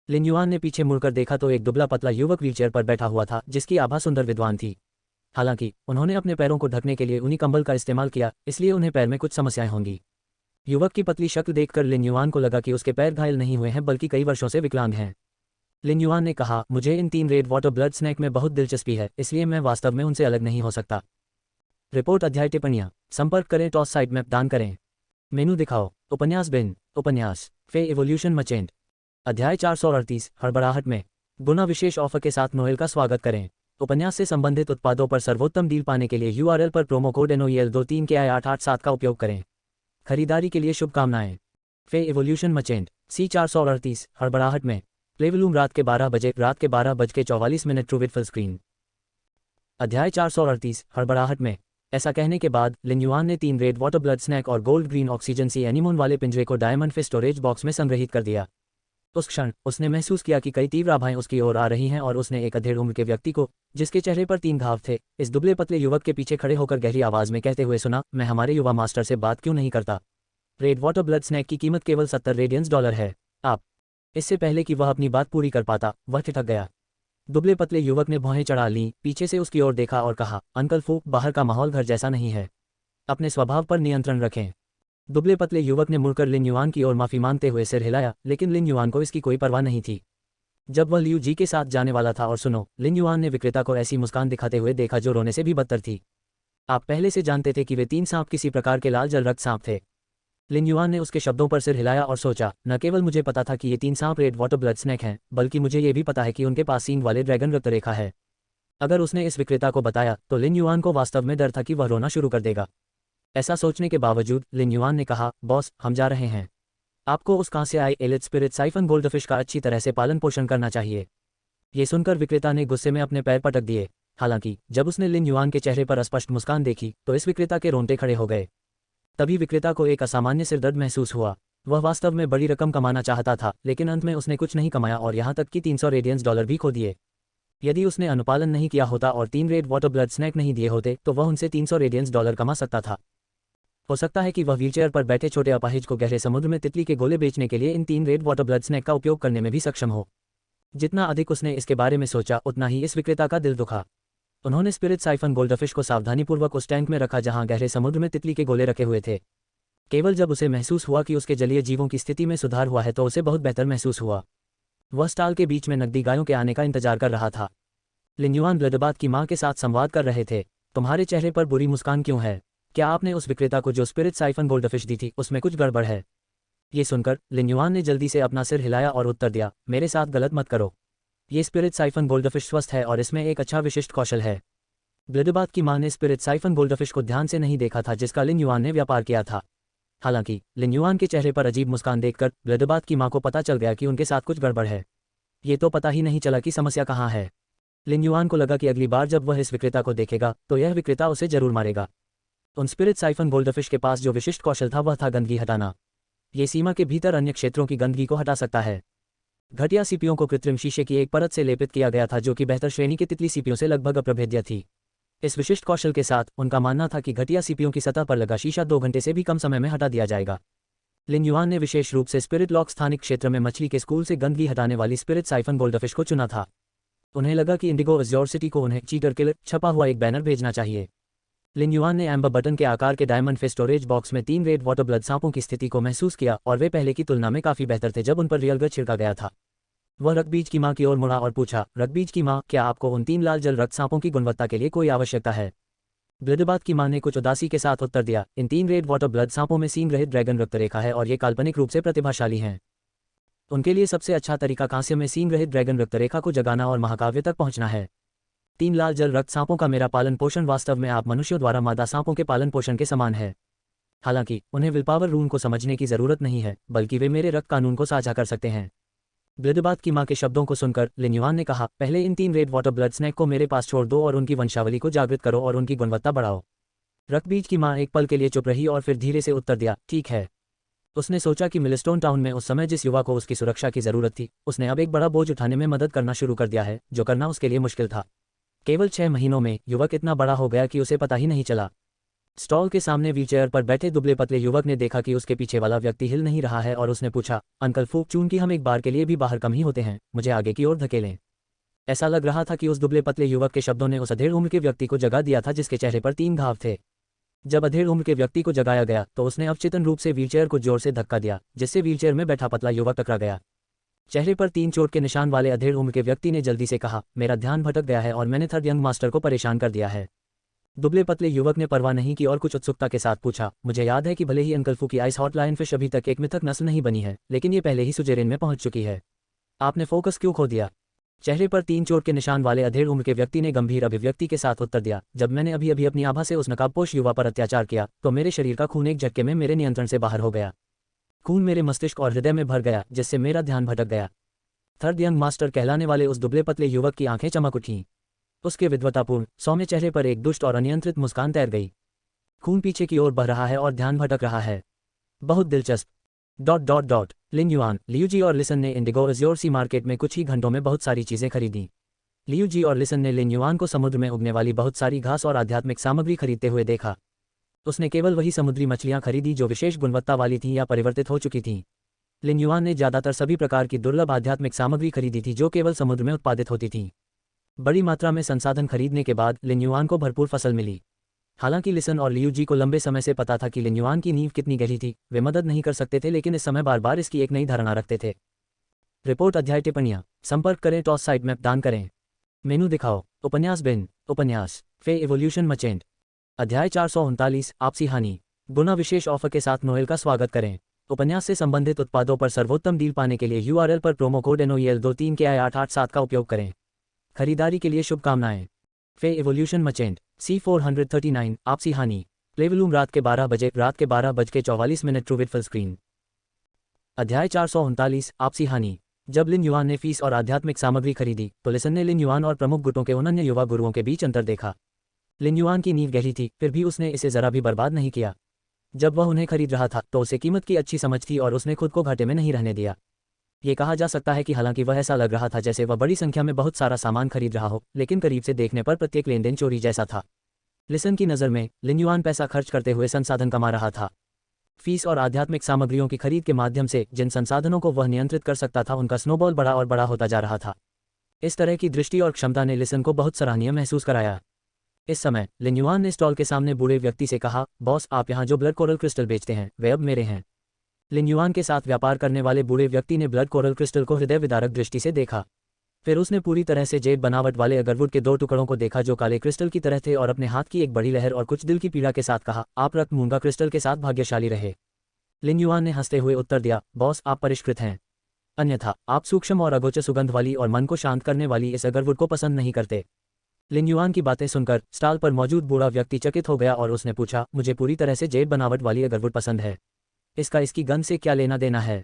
लिन युआन ने पीछे मुड़कर देखा तो एक दुबला पतला युवक व्हीलचेयर पर बैठा हुआ था, जिसकी आभा सुंदर विद्वान थी। हालांकि उन्होंने अपने पैरों को ढकने के लिए ऊनी कंबल का इस्तेमाल किया, इसलिए उन्हें पैर में कुछ समस्याएं होंगी। युवक की पतली शक्ल देखकर लिन युआन को लगा कि उसके पैर घायल नहीं हुए हैं बल्कि कई वर्षों से विकलांग हैं। लिन युआन ने कहा, मुझे इन 3 रेड वाटर ब्लड स्नैक में बहुत दिलचस्पी है, इसलिए मैं वास्तव में उनसे अलग नहीं हो सकता। रिपोर्ट अध्याय टिप्पणियां। संपर्क करें, टॉस साइट मैप दान करें। मेनू दिखाओ। उपन्यास बिन। उपन्यास फे एवोल्यूशन मचेंट। अध्याय 438 हड़बड़ाहट में। गुना विशेष ऑफर के साथ नोएल का स्वागत करें। उपन्यास से संबंधित उत्पादों पर सर्वोत्तम डील पाने के लिए URL पर प्रोमो कोड NOEL23KI887 का उपयोग करें। खरीदारी के लिए शुभकामनाएं। फे एवोल्यूशन मचेंट C438 हड़बड़ाहट में। प्लेवलूम रात के 12 बजे, रात के 12:44 ट्रू विद फुल स्क्रीन। अध्याय 438 हड़बड़ाहट में। ऐसा कहने के बाद लिन युआन ने 3 रेड वाटर ब्लड स्नैक और gold green oxygen C anemone वाले पिंजरे को डायमंड फिश स्टोरेज बॉक्स में संग्रहित कर दिया। उस क्षण उसने महसूस किया कि कई तीव्र आभाएं उसकी ओर आ रही हैं और उसने एक अधेड़ उम्र के व्यक्ति को, जिसके चेहरे पर 3 घाव थे, इस दुबले पतले युवक के पीछे खड़े होकर गहरी आवाज में कहते हुए सुना, मैं हमारे युवा मास्टर से बात क्यों नहीं करता? रेड वाटर ब्लड स्नैक की कीमत केवल 70 रेडियंस डॉलर है। आप। इससे पहले कि वह अपनी बात पूरी कर पाता, वह ठिठक गया। दुबले पतले युवक ने भौहें चढ़ा लीं, पीछे से उसकी ओर देखा और कहा, अंकल फू, बाहर का माहौल घर जैसा नहीं है। अपने स्वभाव पर नियंत्रण रखें। दुबले पतले युवक ने मुड़कर लिन युआन की ओर माफी मांगते हुए सिर हिलाया, लेकिन लिन युआन को इसकी कोई परवाह नहीं थी। जब वह लियू जी के साथ जाने वाला था और सुनो, लिन युआन ने विक्रेता को ऐसी मुस्कान दिखाते हुए देखा जो रोने से भी बदतर थी। आप पहले से जानते थे कि वे 3 सांप किसी प्रकार के लाल जल रक्त सांप थे। लिन युआन ने उसके शब्दों पर सिर हिलाया और सोचा, न केवल मुझे पता था कि ये 3 सांप रेड वाटर ब्लड स्नैक हैं, बल्कि मुझे ये भी पता है कि उनके पास सींग वाले ड्रैगन रक्त रेखा है। अगर उसने इस विक्रेता को बताया तो लिन युआन को वास्तव में डर था कि वह रोना शुरू कर देगा। ऐसा सोचने के बावजूद लिन युआन ने कहा, बॉस, हम जा रहे हैं। आपको उस कहां से आए एलिट स्पिरिट साइफन गोल्डफिश का अच्छी तरह से पालन पोषण करना चाहिए। ये सुनकर विक्रेता ने गुस्से में अपने पैर पटक दिए। हालांकि जब उसने लिन युआन के चेहरे पर स्पष्ट मुस्कान देखी तो इस विक्रेता के रोंगटे खड़े हो गए। तभी विक्रेता को एक असामान्य सिरदर्द महसूस हुआ। वह वास्तव में बड़ी रकम कमाना चाहता था, लेकिन अंत में उसने कुछ नहीं कमाया और यहाँ तक कि 300 रेडियंस डॉलर भी खो दिए। यदि उसने अनुपालन नहीं किया होता और 3 रेड वाटर ब्लड स्नैक नहीं दिए होते तो वह उनसे 300 रेडियंस डॉलर कमा सकता था। हो सकता है कि वह व्हीलचेयर पर बैठे छोटे अपाहिज को गहरे समुद्र में तितली के गोले बेचने के लिए इन 3 रेड वाटर ब्लड स्नैक का उपयोग करने में भी सक्षम हो। जितना अधिक उसने इसके बारे में सोचा, उतना ही इस विक्रेता का दिल दुखा। उन्होंने स्पिरिट साइफन गोल्डफिश को सावधानीपूर्वक उस टैंक में रखा जहां गहरे समुद्र में तितली के गोले रखे हुए थे। केवल जब उसे महसूस हुआ कि उसके जलीय जीवों की स्थिति में सुधार हुआ है तो उसे बहुत बेहतर महसूस हुआ। वह स्टाल के बीच में नकदी गायों के आने का इंतजार कर रहा था। लिन युआन ब्लडबाथ की मां के साथ संवाद कर रहे थे। तुम्हारे चेहरे पर बुरी मुस्कान क्यों है? क्या आपने उस विक्रेता को जो स्पिरिट साइफन गोल्डफिश दी थी उसमें कुछ गड़बड़ है? ये सुनकर लिन युआन ने जल्दी से अपना सिर हिलाया और उत्तर दिया, मेरे साथ गलत मत करो। ये स्पिरिट साइफन गोल्डफिश स्वस्थ है और इसमें एक अच्छा विशिष्ट कौशल है। ब्लडबाथ की मां ने स्पिरिट साइफन गोल्डफिश को ध्यान से नहीं देखा था जिसका लिन युआन ने व्यापार किया था। हालांकि लिन युआन के चेहरे पर अजीब मुस्कान देखकर ब्लडबाथ की मां को पता चल गया कि उनके साथ कुछ गड़बड़ है। ये तो पता ही नहीं चला कि समस्या कहाँ है। लिन युआन को लगा कि अगली बार जब वह इस विक्रेता को देखेगा तो यह विक्रेता उसे जरूर मारेगा। उन स्पिरिट साइफन गोल्डफिश के पास जो विशिष्ट कौशल था वह था गंदगी हटाना। ये सीमा के भीतर अन्य क्षेत्रों की गंदगी को हटा सकता है। घटिया सीपियों को कृत्रिम शीशे की एक परत से लेपित किया गया था जो कि बेहतर श्रेणी के तितली सीपियों से लगभग अप्रभेद्य थी। इस विशिष्ट कौशल के साथ उनका मानना था कि घटिया सीपियों की सतह पर लगा शीशा 2 घंटे से भी कम समय में हटा दिया जाएगा। लिन युआन ने विशेष रूप से स्पिरिट लॉक स्थानिक क्षेत्र में मछली के स्कूल से गंदगी हटाने वाली स्पिरिट साइफन गोल्डफिश को चुना था। उन्हें लगा कि इंडिगो अज्योर सिटी को उन्हें चीटर किलर छपा हुआ एक बैनर भेजना चाहिए। लिन युआन ने एम्बर बटन के आकार के डायमंड फिश स्टोरेज बॉक्स में 3 रेड वाटर ब्लड सांपों की स्थिति को महसूस किया और वे पहले की तुलना में काफी बेहतर थे जब उन पर रियल गज छिड़का गया था। वह रक्तबीज की मां की ओर मुड़ा और पूछा, रक्तबीज की मां, क्या आपको उन 3 लाल जल रक्त सांपों की गुणवत्ता के लिए कोई आवश्यकता है? ब्लडबाथ की मां ने कुछ उदासी के साथ उत्तर दिया, इन 3 रेड वाटर ब्लड सांपों में सींग रहित ड्रैगन रक्त रेखा है और ये काल्पनिक रूप से प्रतिभाशाली हैं। उनके लिए सबसे अच्छा तरीका कांस्य में सींग रहित ड्रैगन रक्त रेखा को जगाना और महाकाव्य तक पहुंचना है। 3 लाल जल रक्त सांपों का मेरा पालन पोषण वास्तव में आप मनुष्यों द्वारा मादा सांपों के पालन पोषण के समान है। हालांकि उन्हें विलपावर रूल को समझने की जरूरत नहीं है, बल्कि वे मेरे रक्त कानून को साझा कर सकते हैं। ब्लडबाथ की मां के शब्दों को सुनकर लिन युआन ने कहा, पहले इन 3 रेड वाटर ब्लड स्नैक को मेरे पास छोड़ दो और उनकी वंशावली को जागृत करो और उनकी गुणवत्ता बढ़ाओ। रक्तबीज की मां एक पल के लिए चुप रही और फिर धीरे से उत्तर दिया, ठीक है। उसने सोचा कि मिलस्टोन टाउन में उस समय जिस युवा को उसकी सुरक्षा की जरूरत थी, उसने अब एक बड़ा बोझ उठाने में मदद करना शुरू कर दिया है, जो करना उसके लिए मुश्किल था। केवल 6 महीनों में युवक इतना बड़ा हो गया कि उसे पता ही नहीं चला। स्टॉल के सामने व्हीलचेयर पर बैठे दुबले पतले युवक ने देखा कि उसके पीछे वाला व्यक्ति हिल नहीं रहा है और उसने पूछा, अंकल फूक, चूंकि हम एक बार के लिए भी बाहर कम ही होते हैं, मुझे आगे की ओर धकेलें। ऐसा लग रहा था कि उस दुबले पतले युवक के शब्दों ने उस अधेड़ उम्र के व्यक्ति को जगा दिया था जिसके चेहरे पर 3 घाव थे। जब अधेड़ उम्र के व्यक्ति को जगाया गया तो उसने अवचेतन रूप से व्हीलचेयर को जोर से धक्का दिया, जिससे व्हीलचेयर में बैठा पतला युवक टकरा गया। चेहरे पर 3 चोट के निशान वाले अधेड़ उम्र के व्यक्ति ने जल्दी से कहा, मेरा ध्यान भटक गया है और मैंने थर्ड यंग मास्टर को परेशान कर दिया है। दुबले पतले युवक ने परवाह नहीं की और कुछ उत्सुकता के साथ पूछा, मुझे याद है कि भले ही अंकल फू की आइस हॉट लायन फिश अभी तक एक मिथक नस्ल नहीं बनी है, लेकिन ये पहले ही सुजेरेन में पहुंच चुकी है। आपने फोकस क्यों खो दिया? चेहरे पर 3 चोट के निशान वाले अधेड़ उम्र के व्यक्ति ने गंभीर अभिव्यक्ति के साथ उत्तर दिया, जब मैंने अभी अभी अपनी आभा से उस नकाबपोश युवा पर अत्याचार किया तो मेरे शरीर का खून एक झटके में मेरे नियंत्रण से बाहर हो गया। खून मेरे मस्तिष्क और हृदय में भर गया, जिससे मेरा ध्यान भटक गया। थर्ड यंग मास्टर कहलाने वाले उस दुबले पतले युवक की आंखें चमक उठीं। उसके विद्वतापूर्ण सौम्य चेहरे पर एक दुष्ट और अनियंत्रित मुस्कान तैर गई। खून पीछे की ओर बह रहा है और ध्यान भटक रहा है। बहुत दिलचस्प। लिन युआन, लियू जी और लिसन ने इंडिगो अज्योर सी मार्केट में कुछ ही घंटों में बहुत सारी चीजें खरीदी। लियू जी और लिसन ने लिन युआन को समुद्र में उगने वाली बहुत सारी घास और आध्यात्मिक सामग्री खरीदते हुए देखा। उसने केवल वही समुद्री मछलियां खरीदी जो विशेष गुणवत्ता वाली थीं या परिवर्तित हो चुकी थीं। लिन युआन ने ज्यादातर सभी प्रकार की दुर्लभ आध्यात्मिक सामग्री खरीदी थी जो केवल समुद्र में उत्पादित होती थीं। बड़ी मात्रा में संसाधन खरीदने के बाद लिन युआन को भरपूर फसल मिली। हालांकि लिसन और लियू जी को लंबे समय से पता था कि लिन युआन की नींव कितनी गहरी थी, वे मदद नहीं कर सकते थे लेकिन इस समय बार बार इसकी एक नई धारणा रखते थे। रिपोर्ट अध्याय टिप्पणियां संपर्क करें टॉस साइट मैप दान करें मेनू दिखाओ उपन्यास बिन उपन्यास फे इवोल्यूशन मचेंट अध्याय 439 आपसी हानि गुना विशेष ऑफर के साथ नोएल का स्वागत करें। उपन्यास से संबंधित उत्पादों पर सर्वोत्तम डील पाने के लिए URL पर प्रोमो कोड NOEL23 के I887 का उपयोग करें। खरीदारी के लिए शुभकामनाएं। फे इवोल्यूशन मचेंट C439 आपसी हानि प्लेवलूम रात के 12 बज के 44 ट्रू विद फुल स्क्रीन। अध्याय 439 आपसी हानि जब लिन युआन ने फीस और आध्यात्मिक सामग्री खरीदी तो लिसन ने लिन युआन और प्रमुख गुटों के अनन्य युवा गुरुओं के बीच अंतर देखा। लिन युआन की नींव गहरी थी, फिर भी उसने इसे जरा भी बर्बाद नहीं किया। जब वह उन्हें खरीद रहा था तो उसे कीमत की अच्छी समझ थी और उसने खुद को घाटे में नहीं रहने दिया। ये कहा जा सकता है कि हालांकि वह ऐसा लग रहा था जैसे वह बड़ी संख्या में बहुत सारा सामान खरीद रहा हो, लेकिन करीब से देखने पर प्रत्येक लेनदेन चोरी जैसा था। लिसन की नज़र में लिन युआन पैसा खर्च करते हुए संसाधन कमा रहा था। फीस और आध्यात्मिक सामग्रियों की खरीद के माध्यम से जिन संसाधनों को वह नियंत्रित कर सकता था उनका स्नोबॉल बड़ा और बड़ा होता जा रहा था। इस तरह की दृष्टि और क्षमता ने लिसन को बहुत सराहनीय महसूस कराया। इस समय लिन युआन ने स्टॉल के सामने बूढ़े व्यक्ति से कहा, बॉस, आप यहाँ जो ब्लड कोरल क्रिस्टल बेचते हैं वे अब मेरे हैं। लिन युआन के साथ व्यापार करने वाले बूढ़े व्यक्ति ने ब्लड कोरल क्रिस्टल को हृदय विदारक दृष्टि से देखा। फिर उसने पूरी तरह से जेड बनावट वाले अगरवुड के 2 टुकड़ों को देखा जो काले क्रिस्टल की तरह थे और अपने हाथ की एक बड़ी लहर और कुछ दिल की पीड़ा के साथ कहा, आप रक्त मूंगा क्रिस्टल के साथ भाग्यशाली रहे। लिन युआन ने हंसते हुए उत्तर दिया, बॉस, आप परिष्कृत हैं, अन्यथा आप सूक्ष्म और अगोचर सुगंध वाली और मन को शांत करने वाली इस अगरवुड को पसंद नहीं करते। लिन युआन की बातें सुनकर स्टॉल पर मौजूद बूढ़ा व्यक्ति चकित हो गया और उसने पूछा, मुझे पूरी तरह से जेड बनावट वाली अगरवुड पसंद है, इसकी गंध से क्या लेना देना है?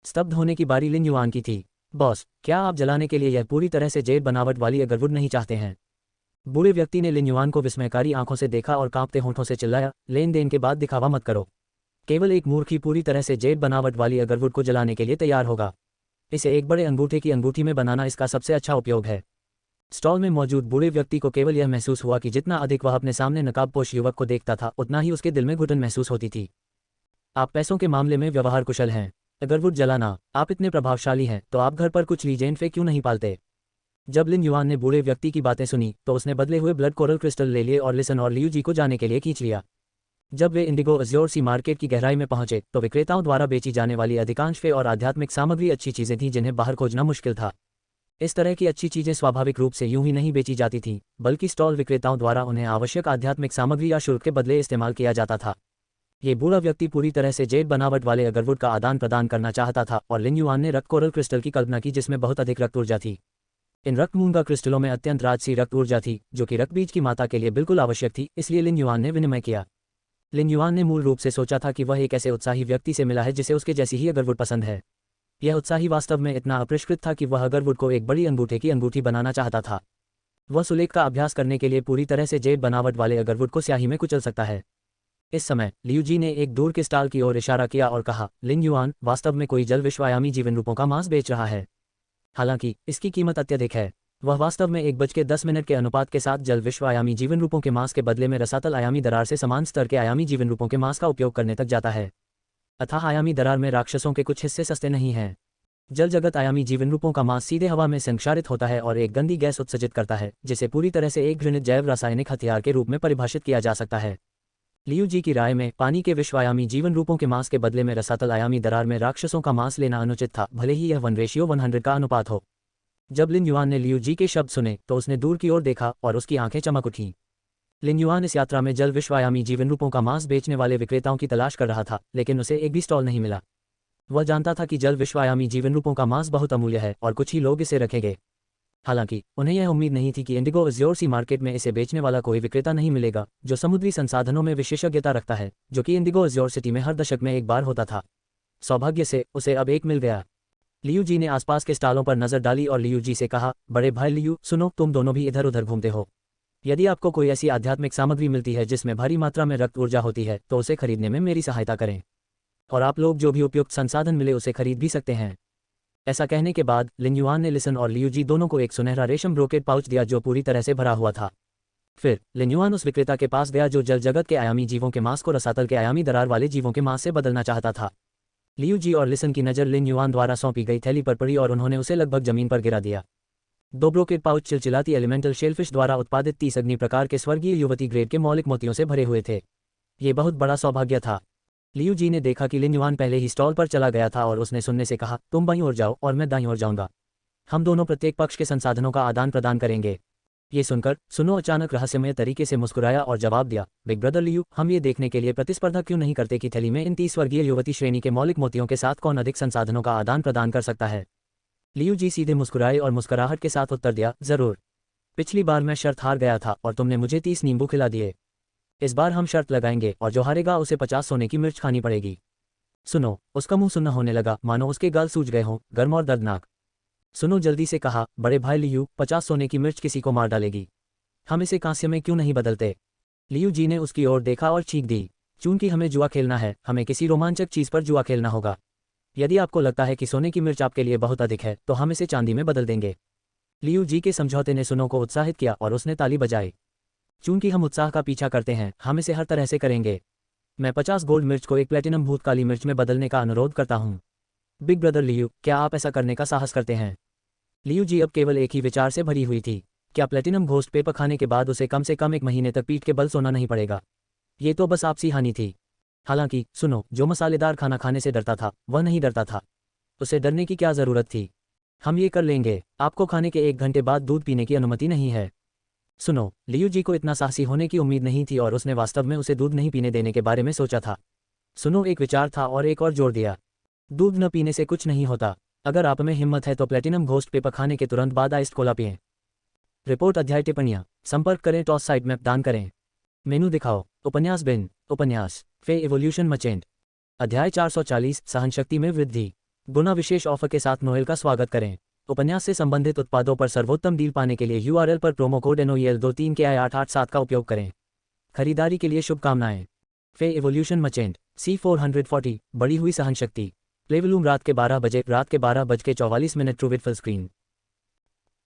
स्तब्ध होने की बारी लिन युआन की थी। बॉस, क्या आप जलाने के लिए यह पूरी तरह से जेड बनावट वाली अगरवुड नहीं चाहते हैं? बूढ़े व्यक्ति ने लिन युआन को विस्मयकारी आंखों से देखा और कांपते होंठों से चिल्लाया, लेन देन के बाद दिखावा मत करो। केवल एक मूर्ख ही पूरी तरह से जेड बनावट वाली अगरवुड को जलाने के लिए तैयार होगा। इसे एक बड़े अंगूठे की अंगूठी में बनाना इसका सबसे अच्छा उपयोग है। स्टॉल में मौजूद बूढ़े व्यक्ति को केवल यह महसूस हुआ कि जितना अधिक वह अपने सामने नकाबपोश युवक को देखता था उतना ही उसके दिल में घुटन महसूस होती थी। आप पैसों के मामले में व्यवहार कुशल हैं। अगरवुड जलाना, आप इतने प्रभावशाली हैं तो आप घर पर कुछ लीजेंड फे क्यों नहीं पालते? जब लिन युआन ने बूढ़े व्यक्ति की बातें सुनी तो उसने बदले हुए ब्लड कोरल क्रिस्टल ले लिए और लिसन और लियू जी को जाने के लिए खींच लिया। जब वे इंडिगो अज्योर सी मार्केट की गहराई में पहुंचे तो विक्रेताओं द्वारा बेची जाने वाली अधिकांश फे और आध्यात्मिक सामग्री अच्छी चीजें थीं जिन्हें बाहर खोजना मुश्किल था। इस तरह की अच्छी चीजें स्वाभाविक रूप से यूं ही नहीं बेची जाती थीं, बल्कि स्टॉल विक्रेताओं द्वारा उन्हें आवश्यक आध्यात्मिक सामग्री या शुल्क के बदले इस्तेमाल किया जाता था। ये बूढ़ा व्यक्ति पूरी तरह से जेड बनावट वाले अगरवुड का आदान प्रदान करना चाहता था और लिन युआन ने रक्त कोरल क्रिस्टल की कल्पना की जिसमें बहुत अधिक रक्त ऊर्जा थी। इन रक्त मूंगा क्रिस्टलों में अत्यंत राजसी रक्त ऊर्जा थी जो कि रक्तबीज की माता के लिए बिल्कुल आवश्यक थी, इसलिए लिन युआन ने विनिमय किया। लिन युआन ने मूल रूप से सोचा था कि वह एक ऐसे उत्साही व्यक्ति से मिला है जिसे उसके जैसी ही अगरवुड पसंद है। यह उत्साही वास्तव में इतना अपरिष्कृत था कि वह अगरवुड को एक बड़ी अंगूठे की अंगूठी बनाना चाहता था। वह सुलेख का अभ्यास करने के लिए पूरी तरह से जेड बनावट वाले अगरवुड को स्याही में कुचल सकता है। इस समय लियू जी ने एक दूर के स्टॉल की ओर इशारा किया और कहा, लिन युआन वास्तव में कोई जल विश्वायामी जीवन रूपों का मांस बेच रहा है। हालांकि इसकी कीमत अत्यधिक है। वह वास्तव में 1:10 के अनुपात के साथ जल विश्व-आयामी जीवन रूपों के मास के बदले में रसातल आयामी दरार से समान स्तर के आयामी जीवन रूपों के मास का उपयोग करने तक जाता है। अथाह आयामी दरार में राक्षसों के कुछ हिस्से सस्ते नहीं हैं। जल जगत आयामी जीवन रूपों का मास सीधे हवा में संक्षारित होता है और एक गंदी गैस उत्सर्जित करता है, जिसे पूरी तरह से एक घृणित जैव रासायनिक हथियार के रूप में परिभाषित किया जा सकता है। लियू जी की राय में पानी के विश्व-आयामी जीवन रूपों के मास के बदले में रसातल आयामी दरार में राक्षसों का मास लेना अनुचित था, भले ही यह 1:100 का अनुपात हो। जब लिन युआन ने लियू जी के शब्द सुने तो उसने दूर की ओर देखा और उसकी आंखें चमक उठीं। लिन युआन इस यात्रा में जल विश्व-आयामी जीवन रूपों का मांस बेचने वाले विक्रेताओं की तलाश कर रहा था, लेकिन उसे एक भी स्टॉल नहीं मिला। वह जानता था कि जल विश्व-आयामी जीवन रूपों का मांस बहुत अमूल्य है और कुछ ही लोग इसे रखेंगे। हालांकि उन्हें यह उम्मीद नहीं थी कि इंडिगो अज्योर सी मार्केट में इसे बेचने वाला कोई विक्रेता नहीं मिलेगा जो समुद्री संसाधनों में विशेषज्ञता रखता है, जो कि इंडिगो अज्योर सिटी में हर दशक में एक बार होता था। सौभाग्य से उसे अब एक मिल गया। लियू जी ने आसपास के स्टॉलों पर नजर डाली और लियू जी से कहा, बड़े भाई लियू, सुनो, तुम दोनों भी इधर उधर घूमते हो। यदि आपको कोई ऐसी आध्यात्मिक सामग्री मिलती है जिसमें भारी मात्रा में रक्त ऊर्जा होती है तो उसे खरीदने में मेरी सहायता करें, और आप लोग जो भी उपयुक्त संसाधन मिले उसे खरीद भी सकते हैं। ऐसा कहने के बाद लिन युआन ने लिसन और लियू जी दोनों को एक सुनहरा रेशम ब्रोकेड पाउच दिया जो पूरी तरह से भरा हुआ था। फिर लिन युआन उस विक्रेता के पास गया जो जल जगत के आयामी जीवों के मांस को रसातल के आयामी दरार वाले जीवों के मांस से बदलना चाहता था। लियू जी और लिसन की नज़र लिन युआन द्वारा सौंपी गई थैली पर पड़ी और उन्होंने उसे लगभग जमीन पर गिरा दिया। 2 ब्रोकेड पाउच चिलचिलाती एलिमेंटल शेलफिश द्वारा उत्पादित 30 अग्नि प्रकार के स्वर्गीय युवती ग्रेड के मौलिक मोतियों से भरे हुए थे। ये बहुत बड़ा सौभाग्य था। लियू जी ने देखा कि लिन युआन पहले ही स्टॉल पर चला गया था और उसने सुनने से कहा, तुम बाईं ओर जाओ और मैं दाईं ओर जाऊंगा। हम दोनों प्रत्येक पक्ष के संसाधनों का आदान प्रदान करेंगे। ये सुनकर सुनो अचानक रहस्यमय तरीके से मुस्कुराया और जवाब दिया, बिग ब्रदर लियू, हम ये देखने के लिए प्रतिस्पर्धा क्यों नहीं करते कि थैली में इन 30 वर्गीय युवती श्रेणी के मौलिक मोतियों के साथ कौन अधिक संसाधनों का आदान प्रदान कर सकता है। लियू जी सीधे मुस्कुराए और मुस्कुराहट के साथ उत्तर दिया, जरूर। पिछली बार मैं शर्त हार गया था और तुमने मुझे 30 नींबू खिला दिए। इस बार हम शर्त लगाएंगे और जो हारेगा उसे 50 सोने की मिर्च खानी पड़ेगी। सुनो, उसका मुंह सुन्ना होने लगा, मानो उसके गाल सूज गए हों, गर्म और दर्दनाक। सुनो, जल्दी से कहा, बड़े भाई लियू, 50 सोने की मिर्च किसी को मार डालेगी। हम इसे कांस्य में क्यों नहीं बदलते। लियू जी ने उसकी ओर देखा और चीख दी, चूंकि हमें जुआ खेलना है, हमें किसी रोमांचक चीज पर जुआ खेलना होगा। यदि आपको लगता है कि सोने की मिर्च आपके लिए बहुत अधिक है तो हम इसे चांदी में बदल देंगे। लियू जी के समझौते ने सुनो को उत्साहित किया और उसने ताली बजाई। चूंकि हम उत्साह का पीछा करते हैं, हम इसे हर तरह से करेंगे। मैं 50 गोल्ड मिर्च को एक प्लेटिनम भूत काली मिर्च में बदलने का अनुरोध करता हूँ। बिग ब्रदर लियू, क्या आप ऐसा करने का साहस करते हैं। लियू जी अब केवल एक ही विचार से भरी हुई थी, क्या प्लेटिनम घोस्ट पेपर खाने के बाद उसे कम से कम 1 महीने तक पीठ के बल सोना नहीं पड़ेगा। ये तो बस आपसी हानि थी। हालांकि सुनो, जो मसालेदार खाना खाने से डरता था वह नहीं डरता था। उसे डरने की क्या जरूरत थी। हम ये कर लेंगे। आपको खाने के 1 घंटे बाद दूध पीने की अनुमति नहीं है। सुनो, लियू जी को इतना साहसी होने की उम्मीद नहीं थी और उसने वास्तव में उसे दूध नहीं पीने देने के बारे में सोचा था। सुनो एक विचार था और एक और जोड़ दिया, दूध न पीने से कुछ नहीं होता। अगर आप में हिम्मत है तो प्लेटिनम घोस्ट पेपर खाने के तुरंत बाद आइस्ड कोला पिएं। रिपोर्ट अध्याय टिप्पणियां, संपर्क करें, टॉस साइट मैप दान करें, मेनू दिखाओ, उपन्यास बिन, उपन्यास फे इवोल्यूशन मचेंट, अध्याय 440, सहनशक्ति में वृद्धि। गुना विशेष ऑफर के साथ नोएल का स्वागत करें। उपन्यास से संबंधित उत्पादों पर सर्वोत्तम डील पाने के लिए URL पर प्रोमो कोड NOEL23 के I887 का उपयोग करें। खरीदारी के लिए शुभकामनाएं। फे इवोल्यूशन मचेंट C440, बढ़ी हुई सहनशक्ति। प्लेवलूम रात के 12 बजे, रात के 12:44 ट्रू विथ फुल स्क्रीन।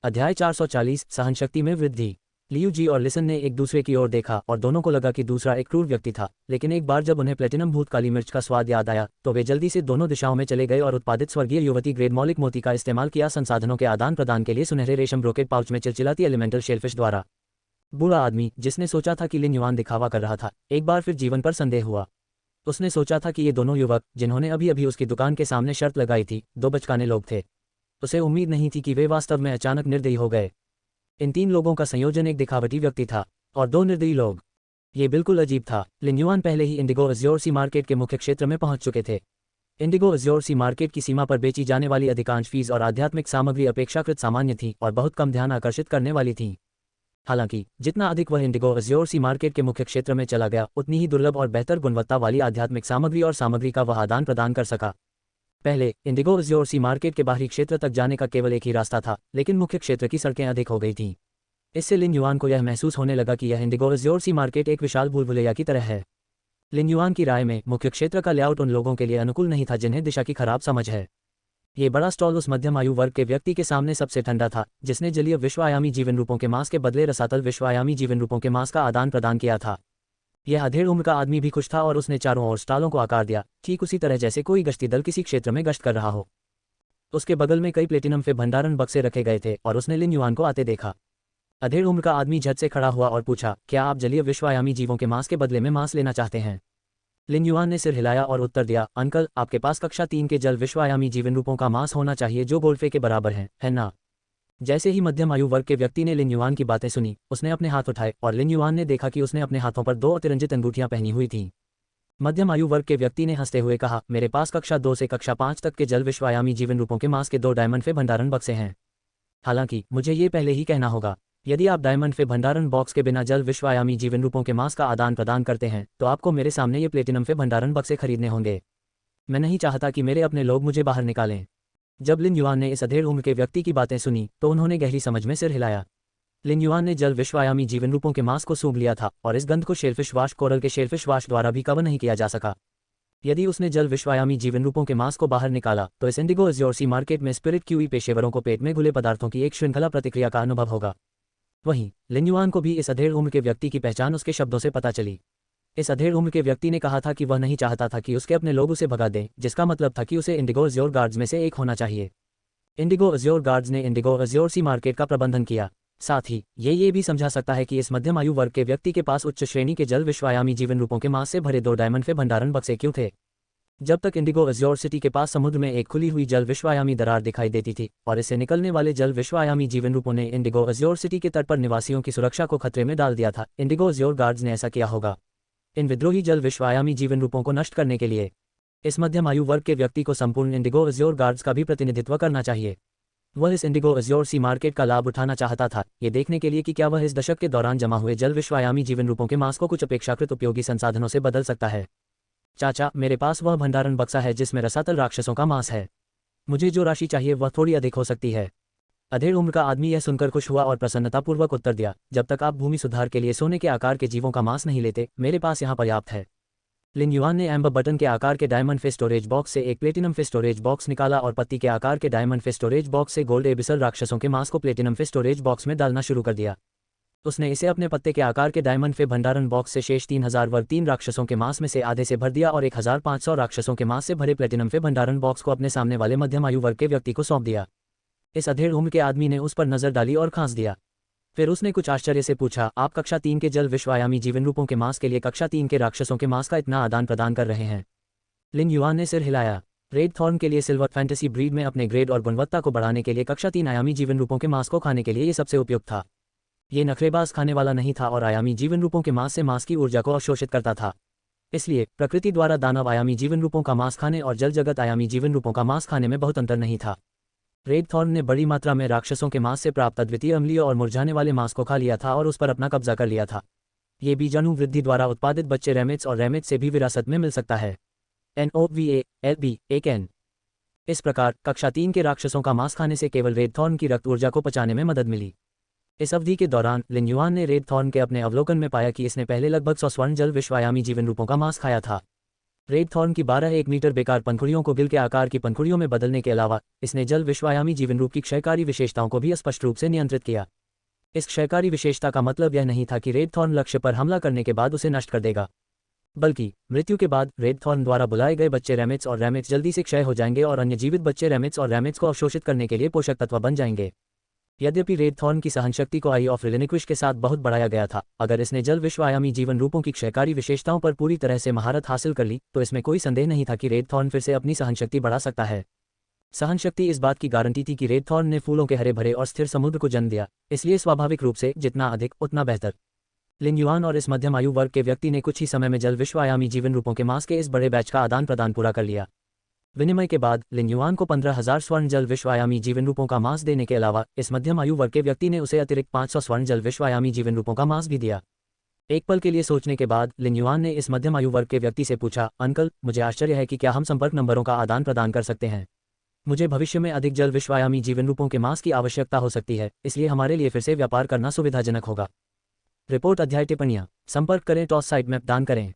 अध्याय 440, सहनशक्ति में वृद्धि। लियू जी और लिसन ने एक दूसरे की ओर देखा और दोनों को लगा कि दूसरा एक क्रूर व्यक्ति था, लेकिन एक बार जब उन्हें प्लेटिनम भूत काली मिर्च का स्वाद याद आया तो वे जल्दी से दोनों दिशाओं में चले गए और उत्पादित स्वर्गीय युवती ग्रेड मौलिक मोती का इस्तेमाल किया संसाधनों के आदान प्रदान के लिए सुनहरे रेशम ब्रोकेड पाउच में चिलचिलाती एलिमेंटल शेलफिश द्वारा। बूढ़ा आदमी, जिसने सोचा था कि लिन युआन दिखावा कर रहा था, एक बार फिर जीवन पर संदेह हुआ। उसने सोचा था कि ये दोनों युवक जिन्होंने अभी अभी उसकी दुकान के सामने शर्त लगाई थी, 2 बचकाने लोग थे। उसे उम्मीद नहीं थी कि वे वास्तव में अचानक निर्दयी हो गए। इन 3 लोगों का संयोजन एक दिखावटी व्यक्ति था और 2 निर्दयी लोग। ये बिल्कुल अजीब था। लिन युआन पहले ही इंडिगो अज्योर सी मार्केट के मुख्य क्षेत्र में पहुंच चुके थे। इंडिगो अज्योर सी मार्केट की सीमा पर बेची जाने वाली अधिकांश फीस और आध्यात्मिक सामग्री अपेक्षाकृत सामान्य थी और बहुत कम ध्यान आकर्षित करने वाली थी। हालांकि जितना अधिक वह इंडिगो अज्योर सी मार्केट के मुख्य क्षेत्र में चला गया, उतनी ही दुर्लभ और बेहतर गुणवत्ता वाली आध्यात्मिक सामग्री और सामग्री का वह आदान प्रदान कर सका। पहले इंडिगो अज्योर सी मार्केट के बाहरी क्षेत्र तक जाने का केवल एक ही रास्ता था, लेकिन मुख्य क्षेत्र की सड़कें अधिक हो गई थीं। इससे लिन युआन को यह महसूस होने लगा कि यह इंडिगो अज्योर सी मार्केट एक विशाल भूलभुलैया की तरह है। लिन युआन की राय में मुख्य क्षेत्र का लेआउट उन लोगों के लिए अनुकूल नहीं था जिन्हें दिशा की खराब समझ है। ये बड़ा स्टॉल उस मध्यम आयु वर्ग के व्यक्ति के सामने सबसे ठंडा था, जिसने जलीय विश्वायामी जीवन रूपों के मांस के बदले रसातल विश्वायामी जीवन रूपों के मांस का आदान प्रदान किया था। यह अधेड़ उम्र का आदमी भी खुश था और उसने चारों ओर स्टॉलों को आकार दिया, ठीक उसी तरह जैसे कोई गश्ती दल किसी क्षेत्र में गश्त कर रहा हो। उसके बगल में कई प्लेटिनम के भंडारण बक्से रखे गए थे और उसने लिन युआन को आते देखा। अधेड़ उम्र का आदमी झट से खड़ा हुआ और पूछा, क्या आप जलीय विश्वायामी जीवों के मांस के बदले में मांस लेना चाहते हैं? लिन युआन ने सिर हिलाया और उत्तर दिया, अंकल, आपके पास कक्षा 3 के जल विश्वायामी जीवन रूपों का मांस होना चाहिए जो गोल्फे के बराबर है ना? जैसे ही मध्यम आयु वर्ग के व्यक्ति ने लिन युआन की बातें सुनी, उसने अपने हाथ उठाए और लिन युआन ने देखा कि उसने अपने हाथों पर 2 अतिरंजित अंगूठियां पहनी हुई थीं। मध्यम आयु वर्ग के व्यक्ति ने हंसते हुए कहा, मेरे पास कक्षा 2 से कक्षा 5 तक के जल विश्वायामी जीवन रूपों के मांस के 2 डायमंड फे भंडारण बक्से हैं। हालांकि मुझे ये पहले ही कहना होगा, यदि आप डायमंड फे भंडारण बॉक्स के बिना जल विश्वायामी जीवन रूपों के मांस का आदान प्रदान करते हैं तो आपको मेरे सामने ये प्लेटिनम फे भंडारण बक्से खरीदने होंगे। मैं नहीं चाहता कि मेरे अपने लोग मुझे बाहर निकालें। जब लिन युआन ने इस अधेड़ उम्र के व्यक्ति की बातें सुनी तो उन्होंने गहरी समझ में सिर हिलाया। लिन युआन ने जल विश्वायामी जीवन रूपों के मांस को सूंघ लिया था और इस गंध को शेलफिश वाश कोरल के शेलफिश वाश द्वारा भी कवर नहीं किया जा सका। यदि उसने जल विश्वायामी जीवन रूपों के मांस को बाहर निकाला तो इस इंडिगो अज्योर सी मार्केट में स्पिरिट क्यूई पेशेवरों को पेट में घुले पदार्थों की एक श्रृंखला प्रतिक्रिया का अनुभव होगा। वहीं लिन युआन को भी इस अधेड़ उम्र के व्यक्ति की पहचान उसके शब्दों से पता चली। इस अधेड़ उम्र के व्यक्ति ने कहा था कि वह नहीं चाहता था कि उसके अपने लोग उसे भगा दें, जिसका मतलब था कि उसे इंडिगो अज्योर गार्ड्स में से एक होना चाहिए। इंडिगो अज्योर गार्ड्स ने इंडिगो अज्योर सी मार्केट का प्रबंधन किया। साथ ही ये भी समझा सकता है कि इस मध्यम आयु वर्ग के व्यक्ति के पास उच्च श्रेणी के जल विश्वायामी जीवन रूपों के मांस से भरे 2 डायमंड फे भंडारण बक्से क्यों थे। जब तक इंडिगो अज्योर सिटी के पास समुद्र में एक खुली हुई जल विश्वायामी दरार दिखाई देती थी और इससे निकलने वाले जल विश्वायामी जीवन रूपों ने इंडिगो अज्योर सिटी के तट पर निवासियों की सुरक्षा को खतरे में डाल दिया था, इंडिगो अज्योर गार्ड्स ने ऐसा किया होगा इन विद्रोही जल विश्वायामी जीवन रूपों को नष्ट करने के लिए। इस मध्यम आयु वर्ग के व्यक्ति को संपूर्ण इंडिगो अज्योर गार्ड्स का भी प्रतिनिधित्व करना चाहिए। वह इस इंडिगो अज्योर सी मार्केट का लाभ उठाना चाहता था, ये देखने के लिए कि क्या वह इस दशक के दौरान जमा हुए जल विश्वायामी जीवन रूपों के मांस को कुछ अपेक्षाकृत उपयोगी संसाधनों से बदल सकता है। चाचा, मेरे पास वह भंडारण बक्सा है जिसमें रसातल राक्षसों का मांस है। मुझे जो राशि चाहिए वह थोड़ी अधिक हो सकती है। अधेड़ उम्र का आदमी यह सुनकर खुश हुआ और प्रसन्नतापूर्वक उत्तर दिया, जब तक आप भूमि सुधार के लिए सोने के आकार के जीवों का मांस नहीं लेते, मेरे पास यहाँ पर्याप्त है। लिन युआन ने एम्बर बटन के आकार के डायमंड फे स्टोरेज बॉक्स से एक प्लेटिनम फे स्टोरेज बॉक्स निकाला और पत्ती के आकार के डायमंड फे स्टोरेज बॉक्स से गोल्ड एबिसल राक्षसों के मांस को प्लेटिनम फे स्टोरेज बॉक्स में डालना शुरू कर दिया। उसने इसे अपने पत्ते के आकार के डायमंड फे भंडारण बॉक्स से शेष 3000 वर्ग 3 राक्षसों के मांस में से आधे से भर दिया और 1500 राक्षसों के मांस से भरे प्लेटिनम फे भंडारण बॉक्स को अपने सामने वाले मध्यम आयु वर्ग के व्यक्ति को सौंप दिया। इस अधेड़ उम्र के आदमी ने उस पर नजर डाली और खांस दिया। फिर उसने कुछ आश्चर्य से पूछा, आप कक्षा 3 के जल विश्वायामी जीवन रूपों के मांस के लिए कक्षा 3 के राक्षसों के मांस का इतना आदान प्रदान कर रहे हैं? लिन युआन ने सिर हिलाया। रेड थॉर्न के लिए सिल्वर फैंटेसी ब्रीड में अपने ग्रेड और गुणवत्ता को बढ़ाने के लिए कक्षा 3 आयामी जीवन रूपों के मांस को खाने के लिए ये सबसे उपयुक्त था। ये नखरेबाज खाने वाला नहीं था और आयामी जीवन रूपों के मांस से मांस की ऊर्जा को अवशोषित करता था। इसलिए प्रकृति द्वारा दानव आयामी जीवन रूपों का मांस खाने और जल जगत आयामी जीवन रूपों का मांस खाने में बहुत अंतर नहीं था। रेड थॉर्न ने बड़ी मात्रा में राक्षसों के मांस से प्राप्त अद्वितीय अम्लीय और मुरझाने वाले मांस को खा लिया था और उस पर अपना कब्जा कर लिया था। ये बीजाणु वृद्धि द्वारा उत्पादित बच्चे रैमेट्स और रैमेट्स से भी विरासत में मिल सकता है। NOVALB1N। इस प्रकार कक्षा 3 के राक्षसों का मांस खाने से केवल रेड थॉर्न की रक्त ऊर्जा को पचाने में मदद मिली। इस अवधि के दौरान लिन युआन ने रेड थॉर्न के अपने अवलोकन में पाया कि इसने पहले लगभग 100 स्वर्ण जल विश्वायामी जीवन रूपों का मांस खाया था। रेड थॉर्न की 12 मीटर बेकार पंखुड़ियों को गिल के आकार की पंखुड़ियों में बदलने के अलावा इसने जल विश्वायामी जीवन रूप की क्षयकारी विशेषताओं को भी स्पष्ट रूप से नियंत्रित किया। इस क्षयकारी विशेषता का मतलब यह नहीं था कि रेड थॉर्न लक्ष्य पर हमला करने के बाद उसे नष्ट कर देगा, बल्कि मृत्यु के बाद रेड थॉर्न द्वारा बुलाए गए बच्चे रैमेट्स और रैमेट्स जल्दी से क्षय हो जाएंगे और अन्य जीवित बच्चे रैमेट्स और रैमेट्स को अवशोषित करने के लिए पोषक तत्व बन जाएंगे। यद्यपि रेड थॉर्न की सहनशक्ति को आई ऑफ रिलिनिक्विश के साथ बहुत बढ़ाया गया था, अगर इसने जल विश्वायामी जीवन रूपों की क्षयकारी विशेषताओं पर पूरी तरह से महारत हासिल कर ली तो इसमें कोई संदेह नहीं था कि रेड थॉर्न फिर से अपनी सहनशक्ति बढ़ा सकता है। सहनशक्ति इस बात की गारंटी थी कि रेड थॉर्न ने फूलों के हरे भरे और स्थिर समुद्र को जन्म दिया, इसलिए स्वाभाविक रूप से जितना अधिक उतना बेहतर। लिन युआन और इस मध्यम आयु वर्ग के व्यक्ति ने कुछ ही समय में जल विश्वायामी जीवन रूपों के मांस के इस बड़े बैच का आदान प्रदान पूरा कर लिया। विनिमय के बाद लिन युआन को 15,000 स्वर्ण जल विश्वायामी जीवन रूपों का मांस देने के अलावा इस मध्यम आयु वर्ग के व्यक्ति ने उसे अतिरिक्त 500 स्वर्ण जल विश्वायामी जीवन रूपों का मांस भी दिया। एक पल के लिए सोचने के बाद लिन युआन ने इस मध्यम आयु वर्ग के व्यक्ति से पूछा, अंकल, मुझे आश्चर्य है कि क्या हम संपर्क नंबरों का आदान प्रदान कर सकते हैं? मुझे भविष्य में अधिक जल विश्वायामी जीवन रूपों के मांस की आवश्यकता हो सकती है, इसलिए हमारे लिए फिर से व्यापार करना सुविधाजनक होगा। रिपोर्ट अध्याय टिप्पणियां। संपर्क करें, टॉस साइट मैप दान करें।